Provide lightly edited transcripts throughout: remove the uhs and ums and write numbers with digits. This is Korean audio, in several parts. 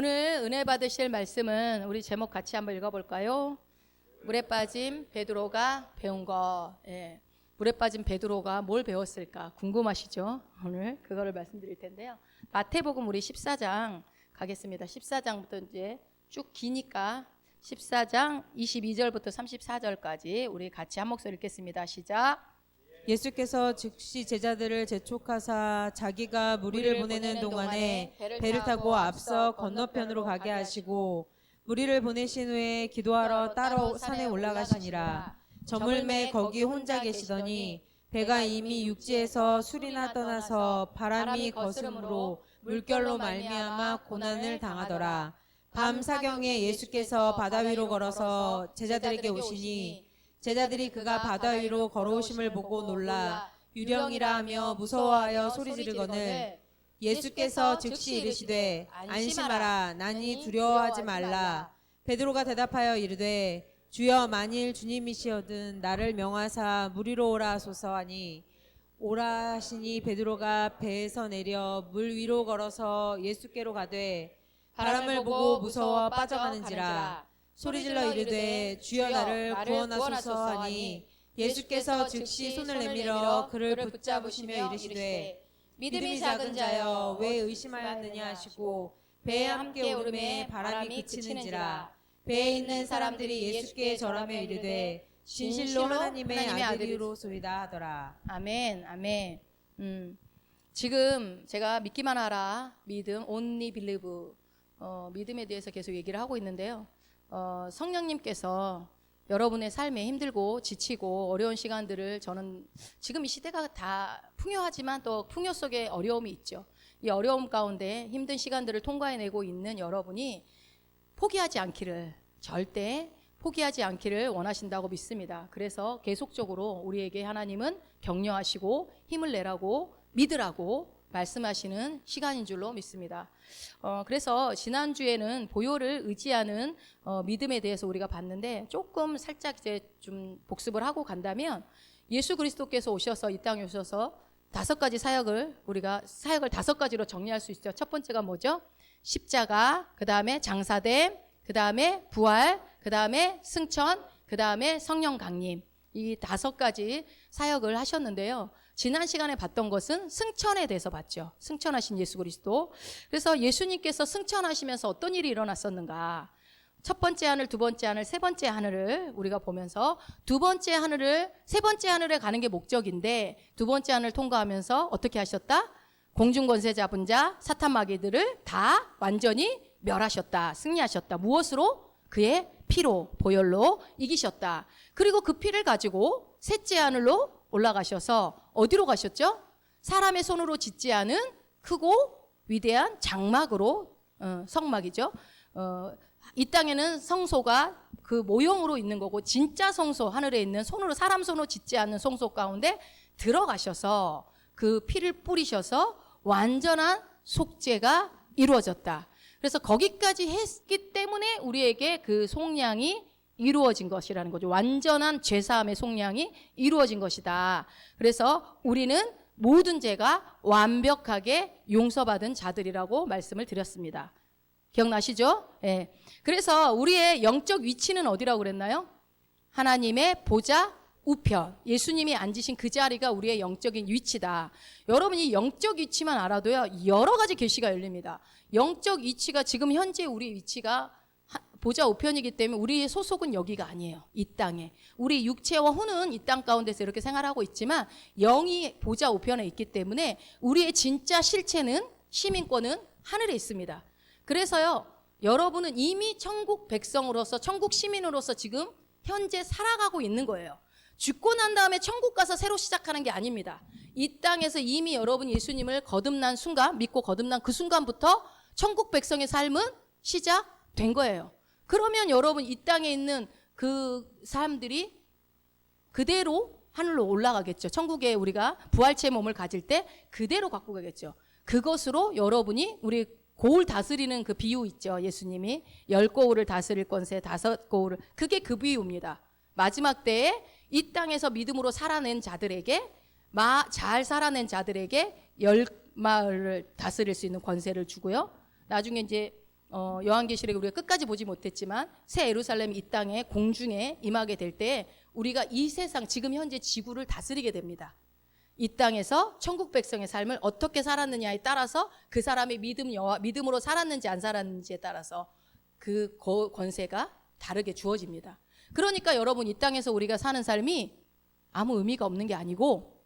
오늘 은혜 받으실 말씀은 우리 제목 같이 한번 읽어볼까요? 물에 빠진 베드로가 배운 것. 물에 빠진 베드로가 뭘 배웠을까 궁금하시죠? 오늘 그거를 말씀드릴 텐데요. 마태복음 우리 14장 가겠습니다. 14장부터 이제 쭉 기니까 14장 22절부터 34절까지 우리 같이 한 목소리 읽겠습니다. 시작. 예수께서 즉시 제자들을 재촉하사 자기가 무리를 보내는 동안에 배를 타고 앞서 건너편으로 가게 하시고 무리를 보내신 후에 기도하러 따로 산에 올라가시니라. 저물매 거기 혼자 계시더니 배가 이미 육지에서 술이나 떠나서 바람이 거스름으로 물결로 말미암아 고난을 당하더라. 밤 사경에 예수께서 바다 위로 걸어서 제자들에게 오시니 제자들이 그가 바다 위로 걸어오심을 보고 놀라 유령이라 하며 무서워하여 소리 지르거늘 예수께서 즉시 이르시되 안심하라 나니 두려워하지 말라. 베드로가 대답하여 이르되 주여 만일 주님이시여든 나를 명하사 물 위로 오라 하소서 하니 오라 하시니 베드로가 배에서 내려 물 위로 걸어서 예수께로 가되 바람을 보고 무서워 빠져가는지라. 소리질러 이르되 주여 나를 구원하소서 하니 예수께서 즉시 손을 내밀어 그를 붙잡으시며 이르시되 믿음이 작은 자여 왜 의심하였느냐 하시고 배에 함께 오르매 바람이 그치는지라. 배에 있는 사람들이 예수께 절하며 이르되 진실로 하나님의 아들이로소이다 하더라. 아멘. 아멘. 지금 제가 믿기만 하라 믿음 only believe 믿음에 대해서 계속 얘기를 하고 있는데요. 성령님께서 여러분의 삶에 힘들고 지치고 어려운 시간들을 저는 지금 이 시대가 다 풍요하지만 또 풍요 속에 어려움이 있죠. 이 어려움 가운데 힘든 시간들을 통과해내고 있는 여러분이 포기하지 않기를 절대 포기하지 않기를 원하신다고 믿습니다. 그래서 계속적으로 우리에게 하나님은 격려하시고 힘을 내라고 믿으라고 말씀하시는 시간인 줄로 믿습니다. 그래서 지난주에는 보혈을 의지하는 믿음에 대해서 우리가 봤는데 조금 살짝 이제 좀 복습을 하고 간다면 예수 그리스도께서 오셔서 이 땅에 오셔서 5가지 사역을 우리가 사역을 5가지로 정리할 수 있죠. 첫 번째가 뭐죠? 십자가, 그 다음에 장사됨, 그 다음에 부활, 그 다음에 승천, 그 다음에 성령 강림. 이 5가지 사역을 하셨는데요. 지난 시간에 봤던 것은 승천에 대해서 봤죠. 승천하신 예수 그리스도. 그래서 예수님께서 승천하시면서 어떤 일이 일어났었는가. 첫 번째 하늘, 두 번째 하늘, 세 번째 하늘을 우리가 보면서 두 번째 하늘을, 세 번째 하늘에 가는 게 목적인데 두 번째 하늘 통과하면서 어떻게 하셨다? 공중 권세 잡은 자, 사탄 마귀들을 다 완전히 멸하셨다. 승리하셨다. 무엇으로? 그의 피로, 보혈로 이기셨다. 그리고 그 피를 가지고 셋째 하늘로 올라가셔서 어디로 가셨죠? 사람의 손으로 짓지 않은 크고 위대한 장막으로, 성막이죠. 이 땅에는 성소가 그 모형으로 있는 거고 진짜 성소, 하늘에 있는 손으로 사람 손으로 짓지 않는 성소 가운데 들어가셔서 그 피를 뿌리셔서 완전한 속죄가 이루어졌다. 그래서 거기까지 했기 때문에 우리에게 그 속량이 이루어진 것이라는 거죠. 완전한 죄사함의 속량이 이루어진 것이다. 그래서 우리는 모든 죄가 완벽하게 용서받은 자들이라고 말씀을 드렸습니다. 기억나시죠? 예. 그래서 우리의 영적 위치는 어디라고 그랬나요? 하나님의 보좌 우편. 예수님이 앉으신 그 자리가 우리의 영적인 위치다. 여러분이 영적 위치만 알아도요, 여러 가지 계시가 열립니다. 영적 위치가 지금 현재 우리 위치가 보좌 우편이기 때문에 우리의 소속은 여기가 아니에요. 이 땅에. 우리 육체와 혼은 이 땅 가운데서 이렇게 생활하고 있지만 영이 보좌 우편에 있기 때문에 우리의 진짜 실체는 시민권은 하늘에 있습니다. 그래서요, 여러분은 이미 천국 백성으로서 천국 시민으로서 지금 현재 살아가고 있는 거예요. 죽고 난 다음에 천국 가서 새로 시작하는 게 아닙니다. 이 땅에서 이미 여러분이 예수님을 거듭난 순간, 믿고 거듭난 그 순간부터 천국 백성의 삶은 시작된 거예요. 그러면 여러분 이 땅에 있는 그 사람들이 그대로 하늘로 올라가겠죠. 천국에 우리가 부활체 몸을 가질 때 그대로 갖고 가겠죠. 그것으로 여러분이 우리 고울 다스리는 그 비유 있죠. 예수님이 10고울을 다스릴 권세 5고울을, 그게 그 비유입니다. 마지막 때에 이 땅에서 믿음으로 살아낸 자들에게, 잘 살아낸 자들에게 10마을을 다스릴 수 있는 권세를 주고요. 나중에 이제 요한계시록에 우리가 끝까지 보지 못했지만 새 예루살렘이 이 땅에 공중에 임하게 될 때 우리가 이 세상 지금 현재 지구를 다스리게 됩니다. 이 땅에서 천국 백성의 삶을 어떻게 살았느냐에 따라서 그 사람의 믿음으로 살았는지 안 살았는지에 따라서 그 권세가 다르게 주어집니다. 그러니까 여러분 이 땅에서 우리가 사는 삶이 아무 의미가 없는 게 아니고,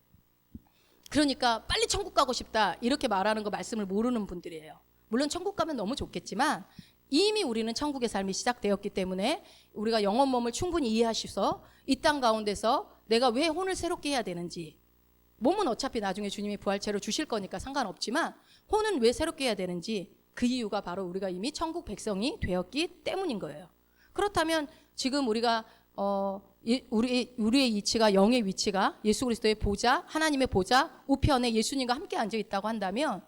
그러니까 빨리 천국 가고 싶다 이렇게 말하는 거 말씀을 모르는 분들이에요. 물론 천국 가면 너무 좋겠지만 이미 우리는 천국의 삶이 시작되었기 때문에 우리가 영혼 몸을 충분히 이해하셔서 이 땅 가운데서 내가 왜 혼을 새롭게 해야 되는지, 몸은 어차피 나중에 주님이 부활체로 주실 거니까 상관없지만 혼은 왜 새롭게 해야 되는지, 그 이유가 바로 우리가 이미 천국 백성이 되었기 때문인 거예요. 그렇다면 지금 우리가 우리의 위치가, 영의 위치가 예수 그리스도의 보좌, 하나님의 보좌 우편에 예수님과 함께 앉아 있다고 한다면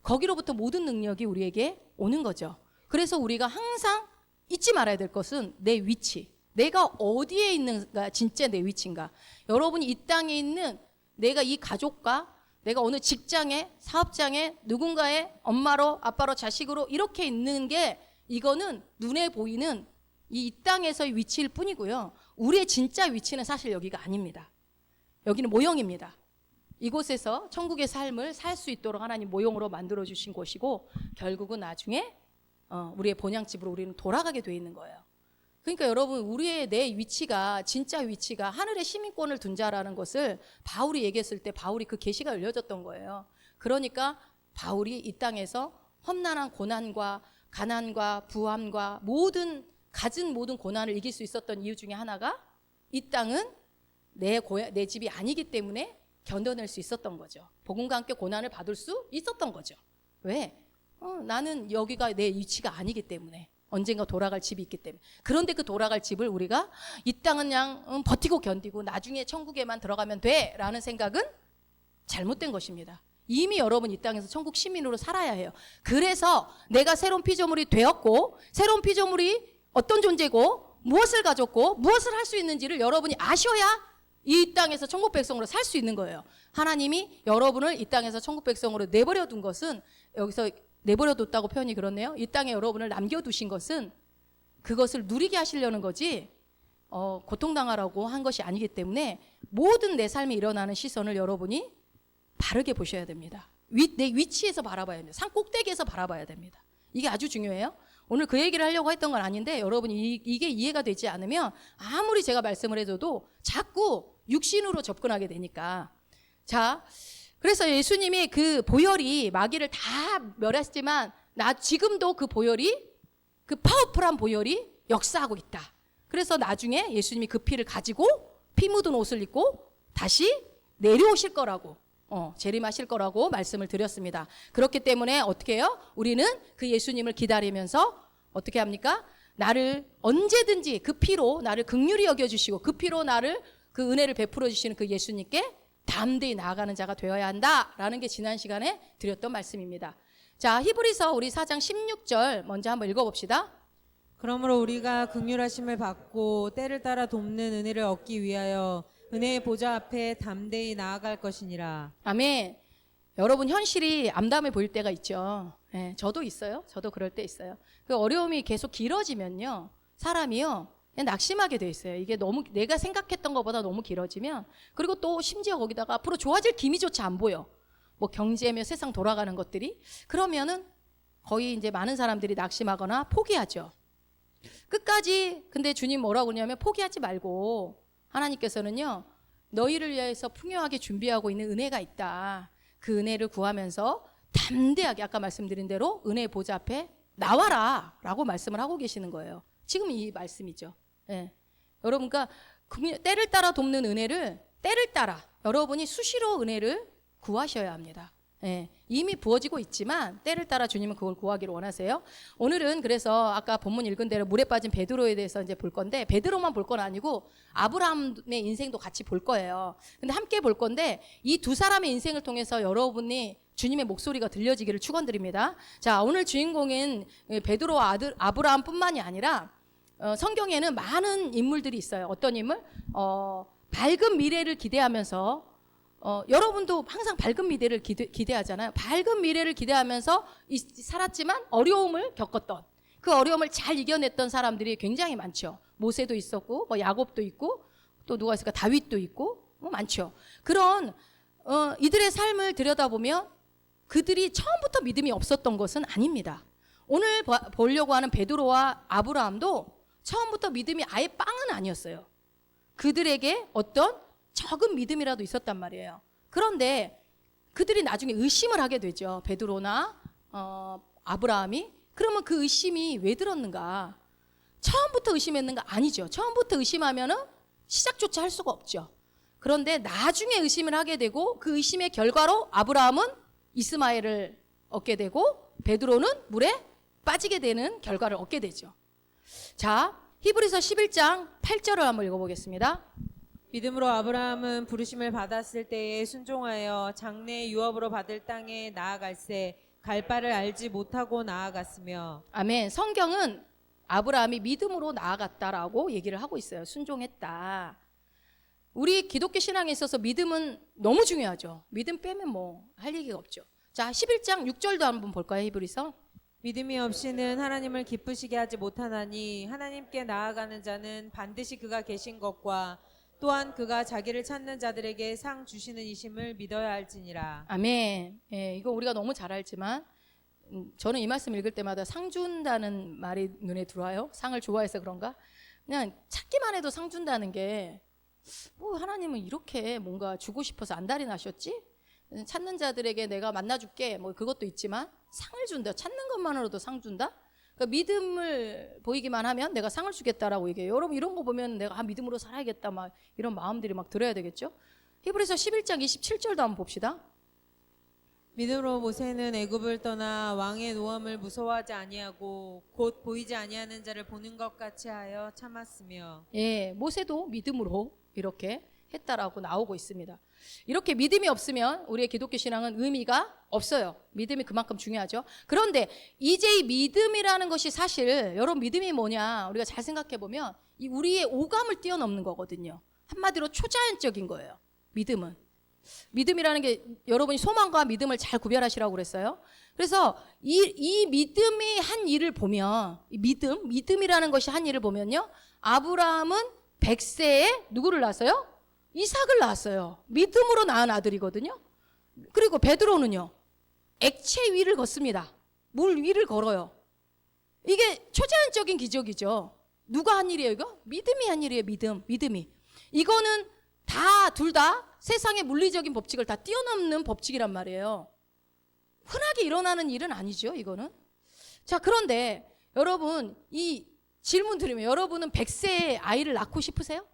거기로부터 모든 능력이 우리에게 오는 거죠. 그래서 우리가 항상 잊지 말아야 될 것은 내 위치, 내가 어디에 있는가, 진짜 내 위치인가. 여러분이 이 땅에 있는 내가 이 가족과 내가 어느 직장에, 사업장에 누군가의 엄마로, 아빠로, 자식으로 이렇게 있는 게, 이거는 눈에 보이는 이 땅에서의 위치일 뿐이고요. 우리의 진짜 위치는 사실 여기가 아닙니다. 여기는 모형입니다. 이곳에서 천국의 삶을 살 수 있도록 하나님 모형으로 만들어 주신 곳이고, 결국은 나중에 우리의 본향집으로 우리는 돌아가게 돼 있는 거예요. 그러니까 여러분, 우리의 내 위치가, 진짜 위치가 하늘의 시민권을 둔 자라는 것을 바울이 얘기했을 때 바울이 그 계시가 열려졌던 거예요. 그러니까 바울이 이 땅에서 험난한 고난과 가난과 부함과 가진 모든 고난을 이길 수 있었던 이유 중에 하나가 이 땅은 내 집이 아니기 때문에 견뎌낼 수 있었던 거죠. 복음과 함께 고난을 받을 수 있었던 거죠. 왜? 나는 여기가 내 위치가 아니기 때문에, 언젠가 돌아갈 집이 있기 때문에. 그런데 그 돌아갈 집을 우리가 이 땅은 그냥 버티고 견디고 나중에 천국에만 들어가면 돼 라는 생각은 잘못된 것입니다. 이미 여러분 이 땅에서 천국 시민으로 살아야 해요. 그래서 내가 새로운 피조물이 되었고, 새로운 피조물이 어떤 존재고 무엇을 가졌고 무엇을 할 수 있는지를 여러분이 아셔야 이 땅에서 천국 백성으로 살 수 있는 거예요. 하나님이 여러분을 이 땅에서 천국 백성으로 내버려 둔 것은, 여기서 내버려 뒀다고 표현이 그렇네요. 이 땅에 여러분을 남겨두신 것은 그것을 누리게 하시려는 거지 고통당하라고 한 것이 아니기 때문에 모든 내 삶에 일어나는 시선을 여러분이 바르게 보셔야 됩니다. 내 위치에서 바라봐야 됩니다. 산 꼭대기에서 바라봐야 됩니다. 이게 아주 중요해요. 오늘 그 얘기를 하려고 했던 건 아닌데, 여러분이 이게 이해가 되지 않으면 아무리 제가 말씀을 해줘도 자꾸 육신으로 접근하게 되니까. 자, 그래서 예수님이 그 보혈이 마귀를 다 멸했지만 지금도 그 보혈이, 그 파워풀한 보혈이 역사하고 있다. 그래서 나중에 예수님이 그 피를 가지고 피 묻은 옷을 입고 다시 내려오실 거라고, 재림하실 거라고 말씀을 드렸습니다. 그렇기 때문에 어떻게 해요? 우리는 그 예수님을 기다리면서 어떻게 합니까? 나를 언제든지 그 피로 나를 긍휼히 여겨주시고 그 피로 나를 그 은혜를 베풀어 주시는 그 예수님께 담대히 나아가는 자가 되어야 한다라는 게 지난 시간에 드렸던 말씀입니다. 자, 히브리서 우리 4장 16절 먼저 한번 읽어봅시다. 그러므로 우리가 긍휼하심을 받고 때를 따라 돕는 은혜를 얻기 위하여 은혜의 보좌 앞에 담대히 나아갈 것이니라. 아멘. 여러분, 현실이 암담해 보일 때가 있죠. 네, 저도 있어요. 저도 그럴 때 있어요. 그 어려움이 계속 길어지면요, 사람이요 그냥 낙심하게 돼 있어요. 이게 너무 내가 생각했던 것보다 너무 길어지면, 그리고 또 심지어 거기다가 앞으로 좋아질 기미조차 안 보여. 뭐 경제며 세상 돌아가는 것들이, 그러면은 거의 이제 많은 사람들이 낙심하거나 포기하죠. 끝까지. 근데 주님 뭐라고 그러냐면, 포기하지 말고 하나님께서는요 너희를 위해서 풍요하게 준비하고 있는 은혜가 있다. 그 은혜를 구하면서 담대하게, 아까 말씀드린 대로 은혜의 보좌 앞에 나와라 라고 말씀을 하고 계시는 거예요. 지금 이 말씀이죠. 예. 여러분, 그러니까 때를 따라 돕는 은혜를, 때를 따라 여러분이 수시로 은혜를 구하셔야 합니다. 예. 이미 부어지고 있지만 때를 따라 주님은 그걸 구하기를 원하세요. 오늘은 그래서 아까 본문 읽은 대로 물에 빠진 베드로에 대해서 이제 볼 건데, 베드로만 볼 건 아니고 아브라함의 인생도 같이 볼 거예요. 근데 함께 볼 건데, 이 두 사람의 인생을 통해서 여러분이 주님의 목소리가 들려지기를 축원드립니다. 자, 오늘 주인공인 베드로와 아브라함뿐만이 아니라 성경에는 많은 인물들이 있어요. 어떤 인물? 밝은 미래를 기대하면서, 여러분도 항상 밝은 미래를 기대하잖아요. 밝은 미래를 기대하면서 살았지만 어려움을 겪었던, 그 어려움을 잘 이겨냈던 사람들이 굉장히 많죠. 모세도 있었고 뭐 야곱도 있고 또 누가 있을까? 다윗도 있고 뭐 많죠. 그런 이들의 삶을 들여다보면 그들이 처음부터 믿음이 없었던 것은 아닙니다. 오늘 보려고 하는 베드로와 아브라함도 처음부터 믿음이 아예 빵은 아니었어요. 그들에게 어떤 적은 믿음이라도 있었단 말이에요. 그런데 그들이 나중에 의심을 하게 되죠. 베드로나 아브라함이. 그러면 그 의심이 왜 들었는가? 처음부터 의심했는가? 아니죠. 처음부터 의심하면은 시작조차 할 수가 없죠. 그런데 나중에 의심을 하게 되고 그 의심의 결과로 아브라함은 이스마엘을 얻게 되고 베드로는 물에 빠지게 되는 결과를 얻게 되죠. 자, 히브리서 11장 8절을 한번 읽어보겠습니다. 믿음으로 아브라함은 부르심을 받았을 때에 순종하여 장래 유업으로 받을 땅에 나아갈새 갈 바를 알지 못하고 나아갔으며. 아멘. 성경은 아브라함이 믿음으로 나아갔다라고 얘기를 하고 있어요. 순종했다. 우리 기독교 신앙에 있어서 믿음은 너무 중요하죠. 믿음 빼면 뭐 할 얘기가 없죠. 자, 11장 6절도 한번 볼까요? 히브리서. 믿음이 없이는 하나님을 기쁘시게 하지 못하나니 하나님께 나아가는 자는 반드시 그가 계신 것과 또한 그가 자기를 찾는 자들에게 상 주시는 이심을 믿어야 할지니라. 아멘. 예, 이거 우리가 너무 잘 알지만 저는 이 말씀 읽을 때마다 상 준다는 말이 눈에 들어와요. 상을 좋아해서 그런가? 그냥 찾기만 해도 상 준다는 게 뭐 하나님은 이렇게 뭔가 주고 싶어서 안달이 나셨지? 찾는 자들에게 내가 만나줄게 뭐 그것도 있지만 상을 준다. 찾는 것만으로도 상 준다? 그러니까 믿음을 보이기만 하면 내가 상을 주겠다라고 얘기해요. 여러분 이런 거 보면 내가 믿음으로 살아야겠다 막 이런 마음들이 막 들어야 되겠죠? 히브리서 11장 27절도 한번 봅시다. 믿음으로 모세는 애굽을 떠나 왕의 노함을 무서워하지 아니하고 곧 보이지 아니하는 자를 보는 것 같이 하여 참았으며. 예, 모세도 믿음으로 이렇게 했다라고 나오고 있습니다. 이렇게 믿음이 없으면 우리의 기독교 신앙은 의미가 없어요. 믿음이 그만큼 중요하죠. 그런데 이제 이 믿음이라는 것이 사실 여러분 믿음이 뭐냐 우리가 잘 생각해 보면 이 우리의 오감을 뛰어넘는 거거든요. 한마디로 초자연적인 거예요. 믿음은. 믿음이라는 게 여러분이 소망과 믿음을 잘 구별하시라고 그랬어요. 그래서 이 믿음이 한 일을 보면 이 믿음이라는 것이 한 일을 보면요. 아브라함은 100세에 누구를 낳았어요? 이삭을 낳았어요. 믿음으로 낳은 아들이거든요. 그리고 베드로는요. 액체 위를 걷습니다. 물 위를 걸어요. 이게 초자연적인 기적이죠. 누가 한 일이에요 이거? 믿음이 한 일이에요. 믿음이. 이거는 둘 다 세상의 물리적인 법칙을 다 뛰어넘는 법칙이란 말이에요. 흔하게 일어나는 일은 아니죠 이거는. 자, 그런데 여러분 이 질문 드리면 여러분은 100세에 아이를 낳고 싶으세요?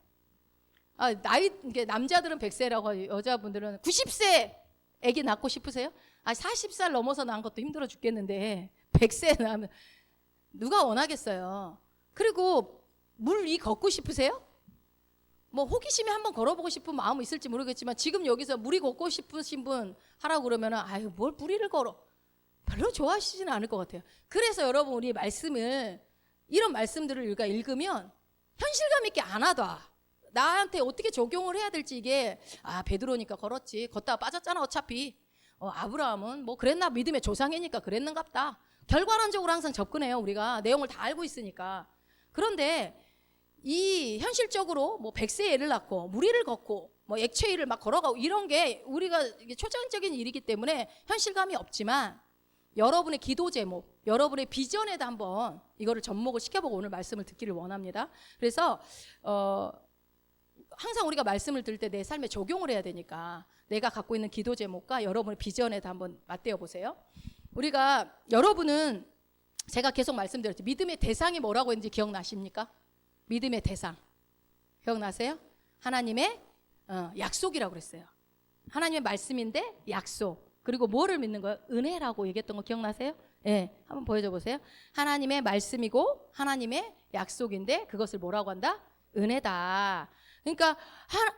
남자들은 100세라고 여자분들은 90세 애기 낳고 싶으세요? 40살 넘어서 낳은 것도 힘들어 죽겠는데 100세 낳으면 누가 원하겠어요? 그리고 물 위 걷고 싶으세요? 뭐 호기심에 한번 걸어보고 싶은 마음은 있을지 모르겠지만 지금 여기서 물이 걷고 싶으신 분 하라고 그러면은 뭘 무리를 걸어? 별로 좋아하시지는 않을 것 같아요. 그래서 여러분 우리 이런 말씀들을 우리가 읽으면 현실감 있게 안 하다. 나한테 어떻게 적용을 해야 될지 이게 베드로니까 걸었지. 걷다가 빠졌잖아 어차피. 아브라함은 뭐 그랬나 믿음의 조상이니까 그랬는갑다. 결과론적으로 항상 접근해요. 우리가 내용을 다 알고 있으니까. 그런데 이 현실적으로 뭐 100세에 애를 낳고 무리를 걷고 뭐 액체 위를 막 걸어가고 이런 게 우리가 이게 초자연적인 일이기 때문에 현실감이 없지만 여러분의 기도 제목, 여러분의 비전에다 한번 이거를 접목을 시켜보고 오늘 말씀을 듣기를 원합니다. 그래서 항상 우리가 말씀을 들을 때 내 삶에 적용을 해야 되니까 내가 갖고 있는 기도 제목과 여러분의 비전에다 한번 맞대어 보세요. 여러분은 제가 계속 말씀드렸죠. 믿음의 대상이 뭐라고 했는지 기억나십니까? 믿음의 대상 기억나세요? 하나님의 약속이라고 그랬어요. 하나님의 말씀인데 약속. 그리고 뭐를 믿는 거예요? 은혜라고 얘기했던 거 기억나세요? 네, 한번 보여줘 보세요. 하나님의 말씀이고 하나님의 약속인데 그것을 뭐라고 한다? 은혜다. 그러니까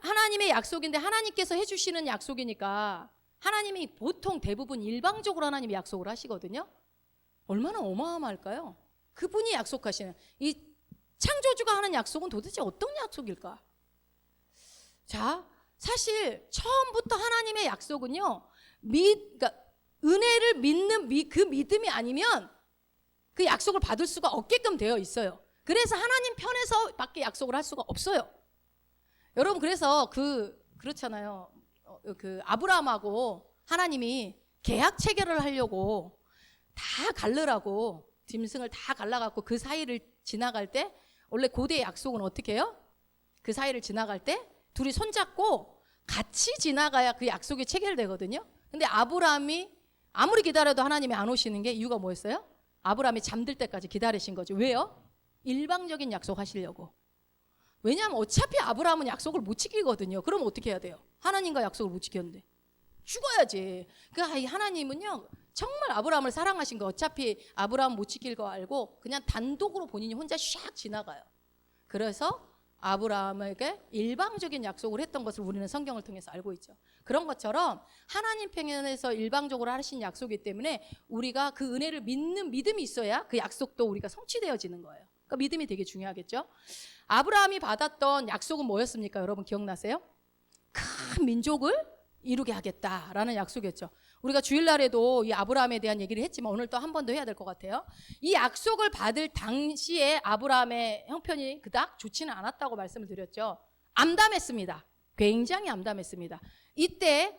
하나님의 약속인데 하나님께서 해주시는 약속이니까 하나님이 보통 대부분 일방적으로 하나님이 약속을 하시거든요. 얼마나 어마어마할까요? 그분이 약속하시는 이 창조주가 하는 약속은 도대체 어떤 약속일까? 자, 사실 처음부터 하나님의 약속은요. 그러니까 은혜를 믿는 그 믿음이 아니면 그 약속을 받을 수가 없게끔 되어 있어요. 그래서 하나님 편에서 밖에 약속을 할 수가 없어요. 여러분, 그래서 그렇잖아요. 그 아브라함하고 하나님이 계약 체결을 하려고 다 갈르라고 짐승을 다 갈라갖고 그 사이를 지나갈 때, 원래 고대의 약속은 어떻게 해요? 그 사이를 지나갈 때 둘이 손잡고 같이 지나가야 그 약속이 체결되거든요. 근데 아브라함이 아무리 기다려도 하나님이 안 오시는 게 이유가 뭐였어요? 아브라함이 잠들 때까지 기다리신 거죠. 왜요? 일방적인 약속 하시려고. 왜냐하면 어차피 아브라함은 약속을 못 지키거든요. 그럼 어떻게 해야 돼요? 하나님과 약속을 못 지켰는데 죽어야지. 그 하나님은요, 정말 아브라함을 사랑하신 거, 어차피 아브라함 못 지킬 거 알고 그냥 단독으로 본인이 혼자 샥 지나가요. 그래서 아브라함에게 일방적인 약속을 했던 것을 우리는 성경을 통해서 알고 있죠. 그런 것처럼 하나님 편에서 일방적으로 하신 약속이기 때문에 우리가 그 은혜를 믿는 믿음이 있어야 그 약속도 우리가 성취되어지는 거예요. 그러니까 믿음이 되게 중요하겠죠. 아브라함이 받았던 약속은 뭐였습니까? 여러분 기억나세요? 큰 민족을 이루게 하겠다라는 약속이었죠. 우리가 주일날에도 이 아브라함에 대한 얘기를 했지만 오늘 또 한 번 더 해야 될 것 같아요. 이 약속을 받을 당시에 아브라함의 형편이 그닥 좋지는 않았다고 말씀을 드렸죠. 암담했습니다. 굉장히 암담했습니다. 이때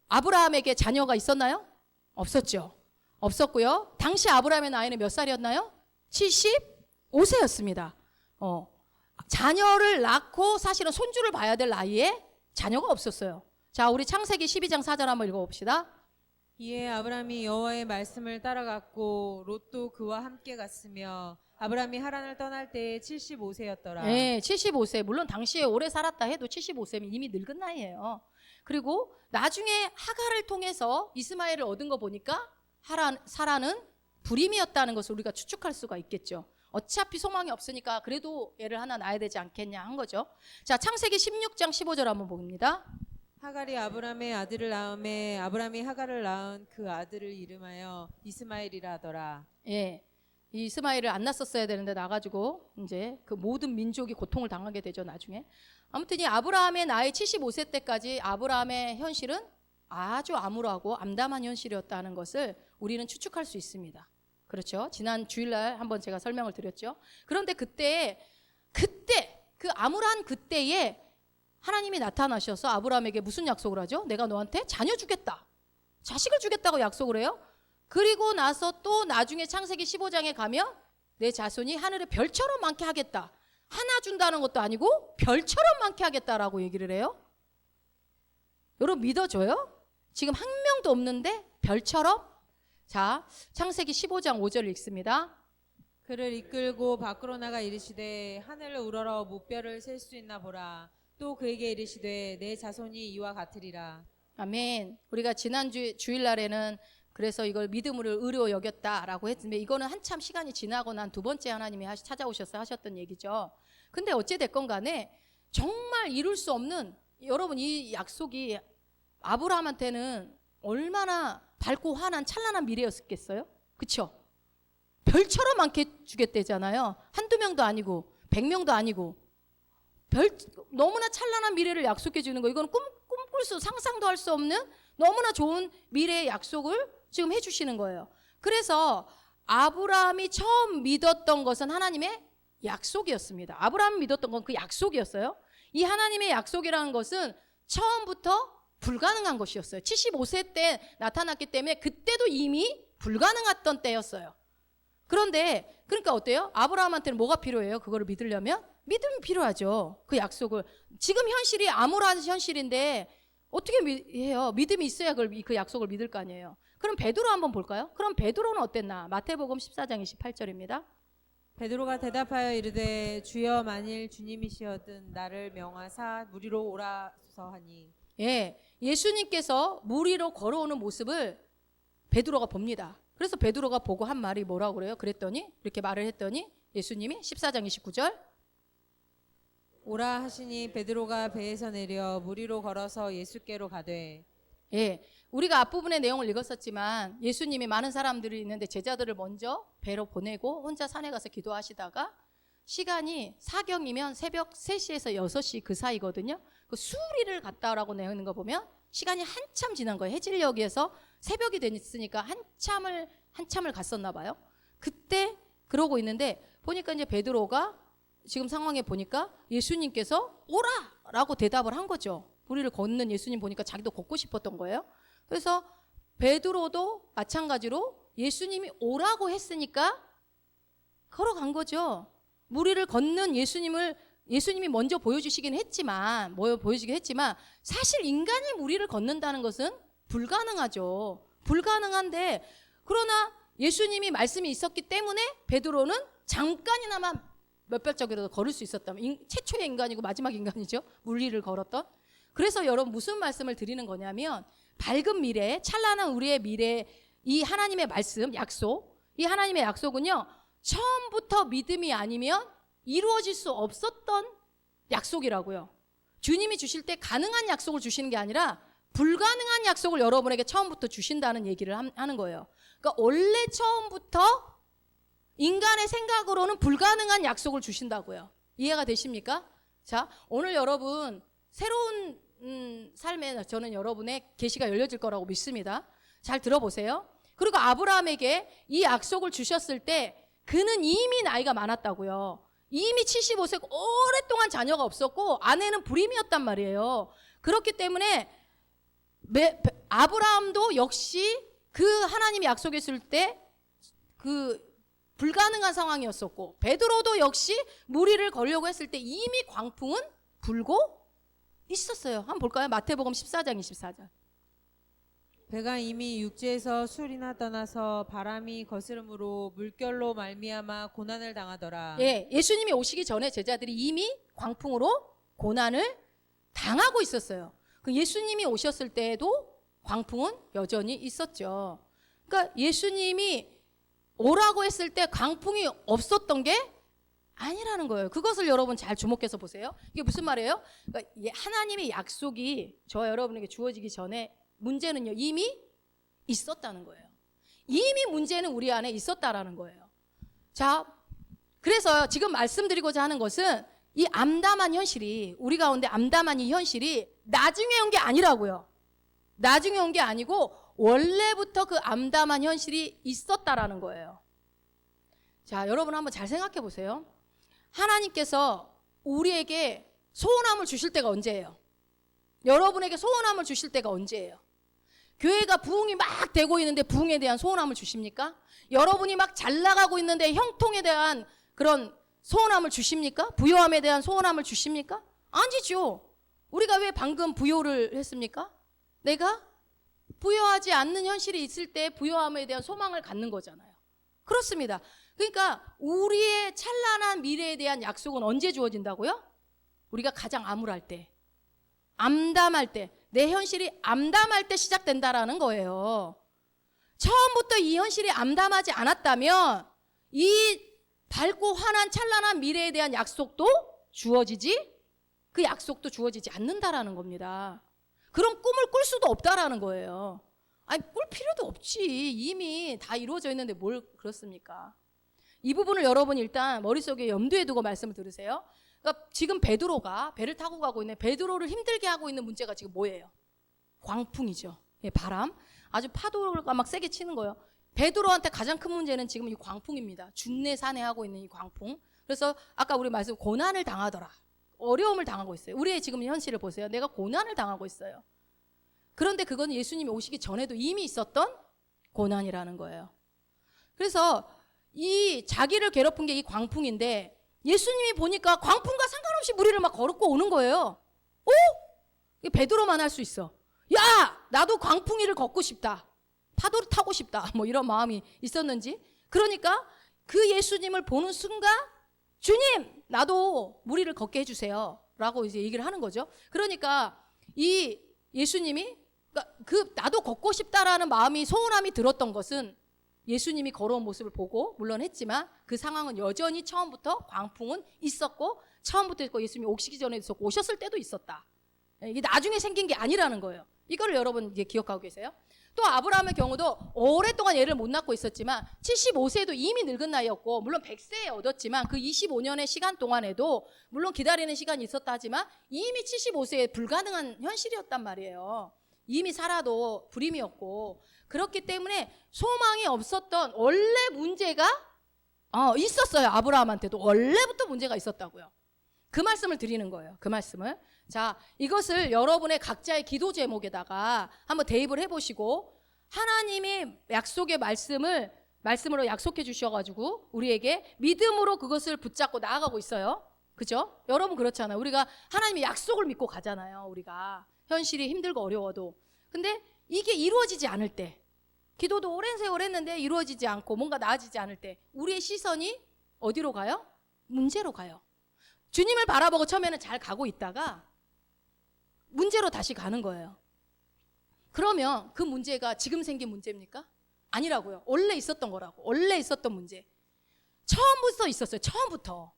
아브라함에게 자녀가 있었나요? 없었죠. 없었고요. 당시 아브라함의 나이는 몇 살이었나요? 75세였습니다. 자녀를 낳고 사실은 손주를 봐야 될 나이에 자녀가 없었어요. 자, 우리 창세기 12장 4절 한번 읽어봅시다. 이에 아브라함이 여호와의 말씀을 따라갔고 롯도 그와 함께 갔으며 아브라함이 하란을 떠날 때에 75세였더라. 네, 75세. 물론 당시에 오래 살았다 해도 75세면 이미 늙은 나이예요. 그리고 나중에 하갈을 통해서 이스마엘을 얻은 거 보니까 사라는 불임이었다는 것을 우리가 추측할 수가 있겠죠. 어차피 소망이 없으니까 그래도 애를 하나 낳아야 되지 않겠냐 한 거죠. 자, 창세기 16장 15절 한번 봅니다. 하갈이 아브라함의 아들을 낳음에 아브라함이 하갈을 낳은 그 아들을 이름하여 이스마엘이라 하더라. 예, 이 이스마엘을 안 낳았어야 되는데 나가지고 이제 그 모든 민족이 고통을 당하게 되죠 나중에. 아무튼 이 아브라함의 나이 75세 때까지 아브라함의 현실은 아주 암울하고 암담한 현실이었다는 것을 우리는 추측할 수 있습니다. 그렇죠? 지난 주일날 한번 제가 설명을 드렸죠. 그런데 그때 그 암울한 그때에 하나님이 나타나셔서 아브라함에게 무슨 약속을 하죠? 내가 너한테 자녀 주겠다. 자식을 주겠다고 약속을 해요. 그리고 나서 또 나중에 창세기 15장에 가면 내 자손이 하늘의 별처럼 많게 하겠다. 하나 준다는 것도 아니고 별처럼 많게 하겠다라고 얘기를 해요. 여러분 믿어져요? 지금 한 명도 없는데 별처럼? 자, 창세기 15장 5절 읽습니다. 그를 이끌고 밖으로 나가 이르시되 하늘을 우러러 무뼈를 셀 수 있나 보라. 또 그에게 이르시되 내 자손이 이와 같으리라. 아멘. 우리가 지난주 주일날에는 그래서 이걸 믿음으로 의로 여겼다라고 했는데 이거는 한참 시간이 지나고 난 두 번째 하나님이 찾아오셔서 하셨던 얘기죠. 근데 어찌 됐건 간에 정말 이룰 수 없는, 여러분 이 약속이 아브라함한테는 얼마나 밝고 환한 찬란한 미래였겠어요? 그렇죠? 별처럼 많게 주겠대잖아요. 한두 명도 아니고 100명도 아니고 너무나 찬란한 미래를 약속해 주는 거. 이건 꿈꿀 수 상상도 할 수 없는 너무나 좋은 미래의 약속을 지금 해 주시는 거예요. 그래서 아브라함이 처음 믿었던 것은 하나님의 약속이었습니다. 아브라함이 믿었던 건 그 약속이었어요. 이 하나님의 약속이라는 것은 처음부터 불가능한 것이었어요. 75세 때 나타났기 때문에 그때도 이미 불가능했던 때였어요. 그런데 그러니까 어때요? 아브라함한테는 뭐가 필요해요? 그거를 믿으려면 믿음이 필요하죠. 그 약속을. 지금 현실이 암울한 현실인데 어떻게 해요? 믿음이 있어야 그 약속을 믿을 거 아니에요. 그럼 베드로 한번 볼까요? 그럼 베드로는 어땠나? 마태복음 14장 28절입니다. 베드로가 대답하여 이르되 주여 만일 주님이시여든 나를 명하사 무리로 오라소서 하니. 예, 예수님께서 물 위로 걸어오는 모습을 베드로가 봅니다. 그래서 베드로가 보고 한 말이 뭐라고 그래요? 그랬더니 이렇게 말을 했더니 예수님이 14장 29절 오라 하시니 베드로가 배에서 내려 물 위로 걸어서 예수께로 가되. 예, 우리가 앞부분의 내용을 읽었었지만 예수님이 많은 사람들이 있는데 제자들을 먼저 배로 보내고 혼자 산에 가서 기도하시다가 시간이 사경이면 새벽 3시에서 6시 그 사이거든요. 그 수리를 갔다라고 내는 거 보면 시간이 한참 지난 거예요. 해질녘에서 새벽이 됐으니까 한참을 한참을 갔었나 봐요. 그때 그러고 있는데 보니까 이제 베드로가 지금 상황에 보니까 예수님께서 오라라고 대답을 한 거죠. 무리를 걷는 예수님 보니까 자기도 걷고 싶었던 거예요. 그래서 베드로도 마찬가지로 예수님이 오라고 했으니까 걸어간 거죠. 무리를 걷는 예수님이 먼저 보여주시긴 했지만, 보여주긴 했지만, 사실 인간이 무리를 걷는다는 것은 불가능하죠. 불가능한데, 그러나 예수님이 말씀이 있었기 때문에 베드로는 잠깐이나마 몇 발짝이라도 걸을 수 있었다면, 최초의 인간이고 마지막 인간이죠. 무리를 걸었던. 그래서 여러분 무슨 말씀을 드리는 거냐면, 밝은 미래, 찬란한 우리의 미래, 이 하나님의 말씀, 약속, 이 하나님의 약속은요, 처음부터 믿음이 아니면 이루어질 수 없었던 약속이라고요. 주님이 주실 때 가능한 약속을 주시는 게 아니라 불가능한 약속을 여러분에게 처음부터 주신다는 얘기를 하는 거예요. 그러니까 원래 처음부터 인간의 생각으로는 불가능한 약속을 주신다고요. 이해가 되십니까? 자, 오늘 여러분 새로운 삶에 저는 여러분의 계시가 열려질 거라고 믿습니다. 잘 들어보세요. 그리고 아브라함에게 이 약속을 주셨을 때 그는 이미 나이가 많았다고요. 이미 75세고 오랫동안 자녀가 없었고 아내는 불임이었단 말이에요. 그렇기 때문에 아브라함도 역시 그 하나님이 약속했을 때 그 불가능한 상황이었었고, 베드로도 역시 무리를 걸려고 했을 때 이미 광풍은 불고 있었어요. 한번 볼까요? 마태복음 14장 24절. 배가 이미 육지에서 술이나 떠나서 바람이 거스름으로 물결로 말미암아 고난을 당하더라. 예, 예수님이 오시기 전에 제자들이 이미 광풍으로 고난을 당하고 있었어요. 그 예수님이 오셨을 때에도 광풍은 여전히 있었죠. 그러니까 예수님이 오라고 했을 때 광풍이 없었던 게 아니라는 거예요. 그것을 여러분 잘 주목해서 보세요. 이게 무슨 말이에요? 그러니까 하나님의 약속이 저와 여러분에게 주어지기 전에 문제는요, 이미 있었다는 거예요. 이미 문제는 우리 안에 있었다라는 거예요. 자, 그래서 지금 말씀드리고자 하는 것은 이 암담한 현실이, 우리 가운데 암담한 이 현실이 나중에 온 게 아니라고요. 나중에 온 게 아니고 원래부터 그 암담한 현실이 있었다라는 거예요. 자, 여러분 한번 잘 생각해 보세요. 하나님께서 우리에게 소원함을 주실 때가 언제예요? 여러분에게 소원함을 주실 때가 언제예요? 교회가 부흥이 막 되고 있는데 부흥에 대한 소원함을 주십니까? 여러분이 막 잘 나가고 있는데 형통에 대한 그런 소원함을 주십니까? 부요함에 대한 소원함을 주십니까? 아니죠. 우리가 왜 방금 부요를 했습니까? 내가 부요하지 않는 현실이 있을 때 부요함에 대한 소망을 갖는 거잖아요. 그렇습니다. 그러니까 우리의 찬란한 미래에 대한 약속은 언제 주어진다고요? 우리가 가장 암울할 때, 암담할 때, 내 현실이 암담할 때 시작된다라는 거예요. 처음부터 이 현실이 암담하지 않았다면 이 밝고 환한 찬란한 미래에 대한 약속도 그 약속도 주어지지 않는다라는 겁니다. 그런 꿈을 꿀 수도 없다라는 거예요. 아니, 꿀 필요도 없지. 이미 다 이루어져 있는데 뭘 그렇습니까? 이 부분을 여러분 일단 머릿속에 염두에 두고 말씀을 들으세요. 그러니까 지금 베드로가 배를 타고 가고 있는, 베드로를 힘들게 하고 있는 문제가 지금 뭐예요? 광풍이죠. 예, 바람. 아주 파도가 막 세게 치는 거예요. 베드로한테 가장 큰 문제는 지금 이 광풍입니다. 중내산해하고 있는 이 광풍. 그래서 아까 우리 말씀 고난을 당하더라. 어려움을 당하고 있어요. 우리의 지금 현실을 보세요. 내가 고난을 당하고 있어요. 그런데 그건 예수님이 오시기 전에도 이미 있었던 고난이라는 거예요. 그래서 이 자기를 괴롭힌 게 이 광풍인데 예수님이 보니까 광풍과 상관없이 무리를 막 걸고 오는 거예요. 베드로만 할 수 있어. 야, 나도 광풍 위를 걷고 싶다. 파도를 타고 싶다. 뭐 이런 마음이 있었는지. 그러니까 그 예수님을 보는 순간 주님, 나도 무리를 걷게 해주세요. 라고 이제 얘기를 하는 거죠. 그러니까 이 예수님이 나도 걷고 싶다라는 마음이, 소원함이 들었던 것은 예수님이 걸어온 모습을 보고 물론 했지만 그 상황은 여전히 처음부터 광풍은 있었고 처음부터 있고 예수님이 오시기 전에도 있었고 오셨을 때도 있었다. 이게 나중에 생긴 게 아니라는 거예요. 이거를 여러분 이제 기억하고 계세요? 또 아브라함의 경우도 오랫동안 애를 못 낳고 있었지만 75세도 이미 늙은 나이였고 물론 100세에 얻었지만 그 25년의 시간 동안에도 물론 기다리는 시간이 있었다 하지만 이미 75세에 불가능한 현실이었단 말이에요. 이미 살아도 불임이었고 그렇기 때문에 소망이 없었던 원래 문제가 있었어요. 아브라함한테도 원래부터 문제가 있었다고요. 그 말씀을 드리는 거예요. 그 말씀을. 자, 이것을 여러분의 각자의 기도 제목에다가 한번 대입을 해보시고 하나님의 약속의 말씀으로 약속해 주셔가지고 우리에게 믿음으로 그것을 붙잡고 나아가고 있어요. 그죠? 여러분 그렇잖아요. 우리가 하나님의 약속을 믿고 가잖아요. 우리가 현실이 힘들고 어려워도. 근데 이게 이루어지지 않을 때, 기도도 오랜 세월 했는데 이루어지지 않고 뭔가 나아지지 않을 때 우리의 시선이 어디로 가요? 문제로 가요. 주님을 바라보고 처음에는 잘 가고 있다가 문제로 다시 가는 거예요. 그러면 그 문제가 지금 생긴 문제입니까? 아니라고요. 원래 있었던 거라고. 원래 있었던 문제. 처음부터 있었어요. 처음부터.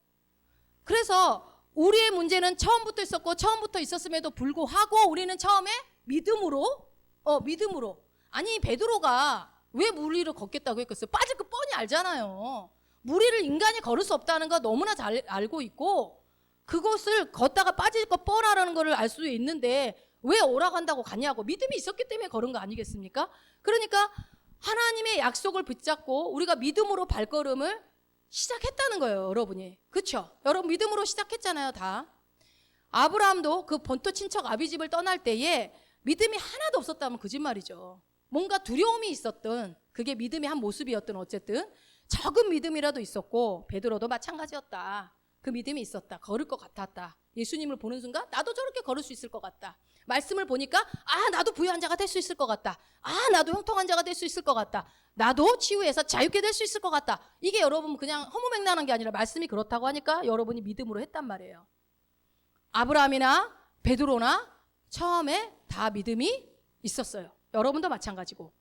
그래서 우리의 문제는 처음부터 있었고 처음부터 있었음에도 불구하고 우리는 처음에 믿음으로 아니 베드로가 왜 물 위를 걷겠다고 했겠어요? 빠질 거 뻔히 알잖아요. 물 위를 인간이 걸을 수 없다는 거 너무나 잘 알고 있고 그것을 걷다가 빠질 거 뻔하라는 거를 알 수 있는데 왜 오라고 한다고 가냐고. 믿음이 있었기 때문에 걸은 거 아니겠습니까? 그러니까 하나님의 약속을 붙잡고 우리가 믿음으로 발걸음을 시작했다는 거예요. 여러분이. 그렇죠? 여러분 믿음으로 시작했잖아요. 다. 아브라함도 그 본토 친척 아비집을 떠날 때에 믿음이 하나도 없었다면 거짓말이죠. 뭔가 두려움이 있었던 그게 믿음의 한 모습이었던 어쨌든 적은 믿음이라도 있었고 베드로도 마찬가지였다. 그 믿음이 있었다. 걸을 것 같았다. 예수님을 보는 순간 나도 저렇게 걸을 수 있을 것 같다. 말씀을 보니까 나도 부유한 자가 될 수 있을 것 같다. 나도 형통한 자가 될 수 있을 것 같다. 나도 치유해서 자유케 될 수 있을 것 같다. 이게 여러분 그냥 허무맹랑한 게 아니라 말씀이 그렇다고 하니까 여러분이 믿음으로 했단 말이에요. 아브라함이나 베드로나 처음에 다 믿음이 있었어요. 여러분도 마찬가지고.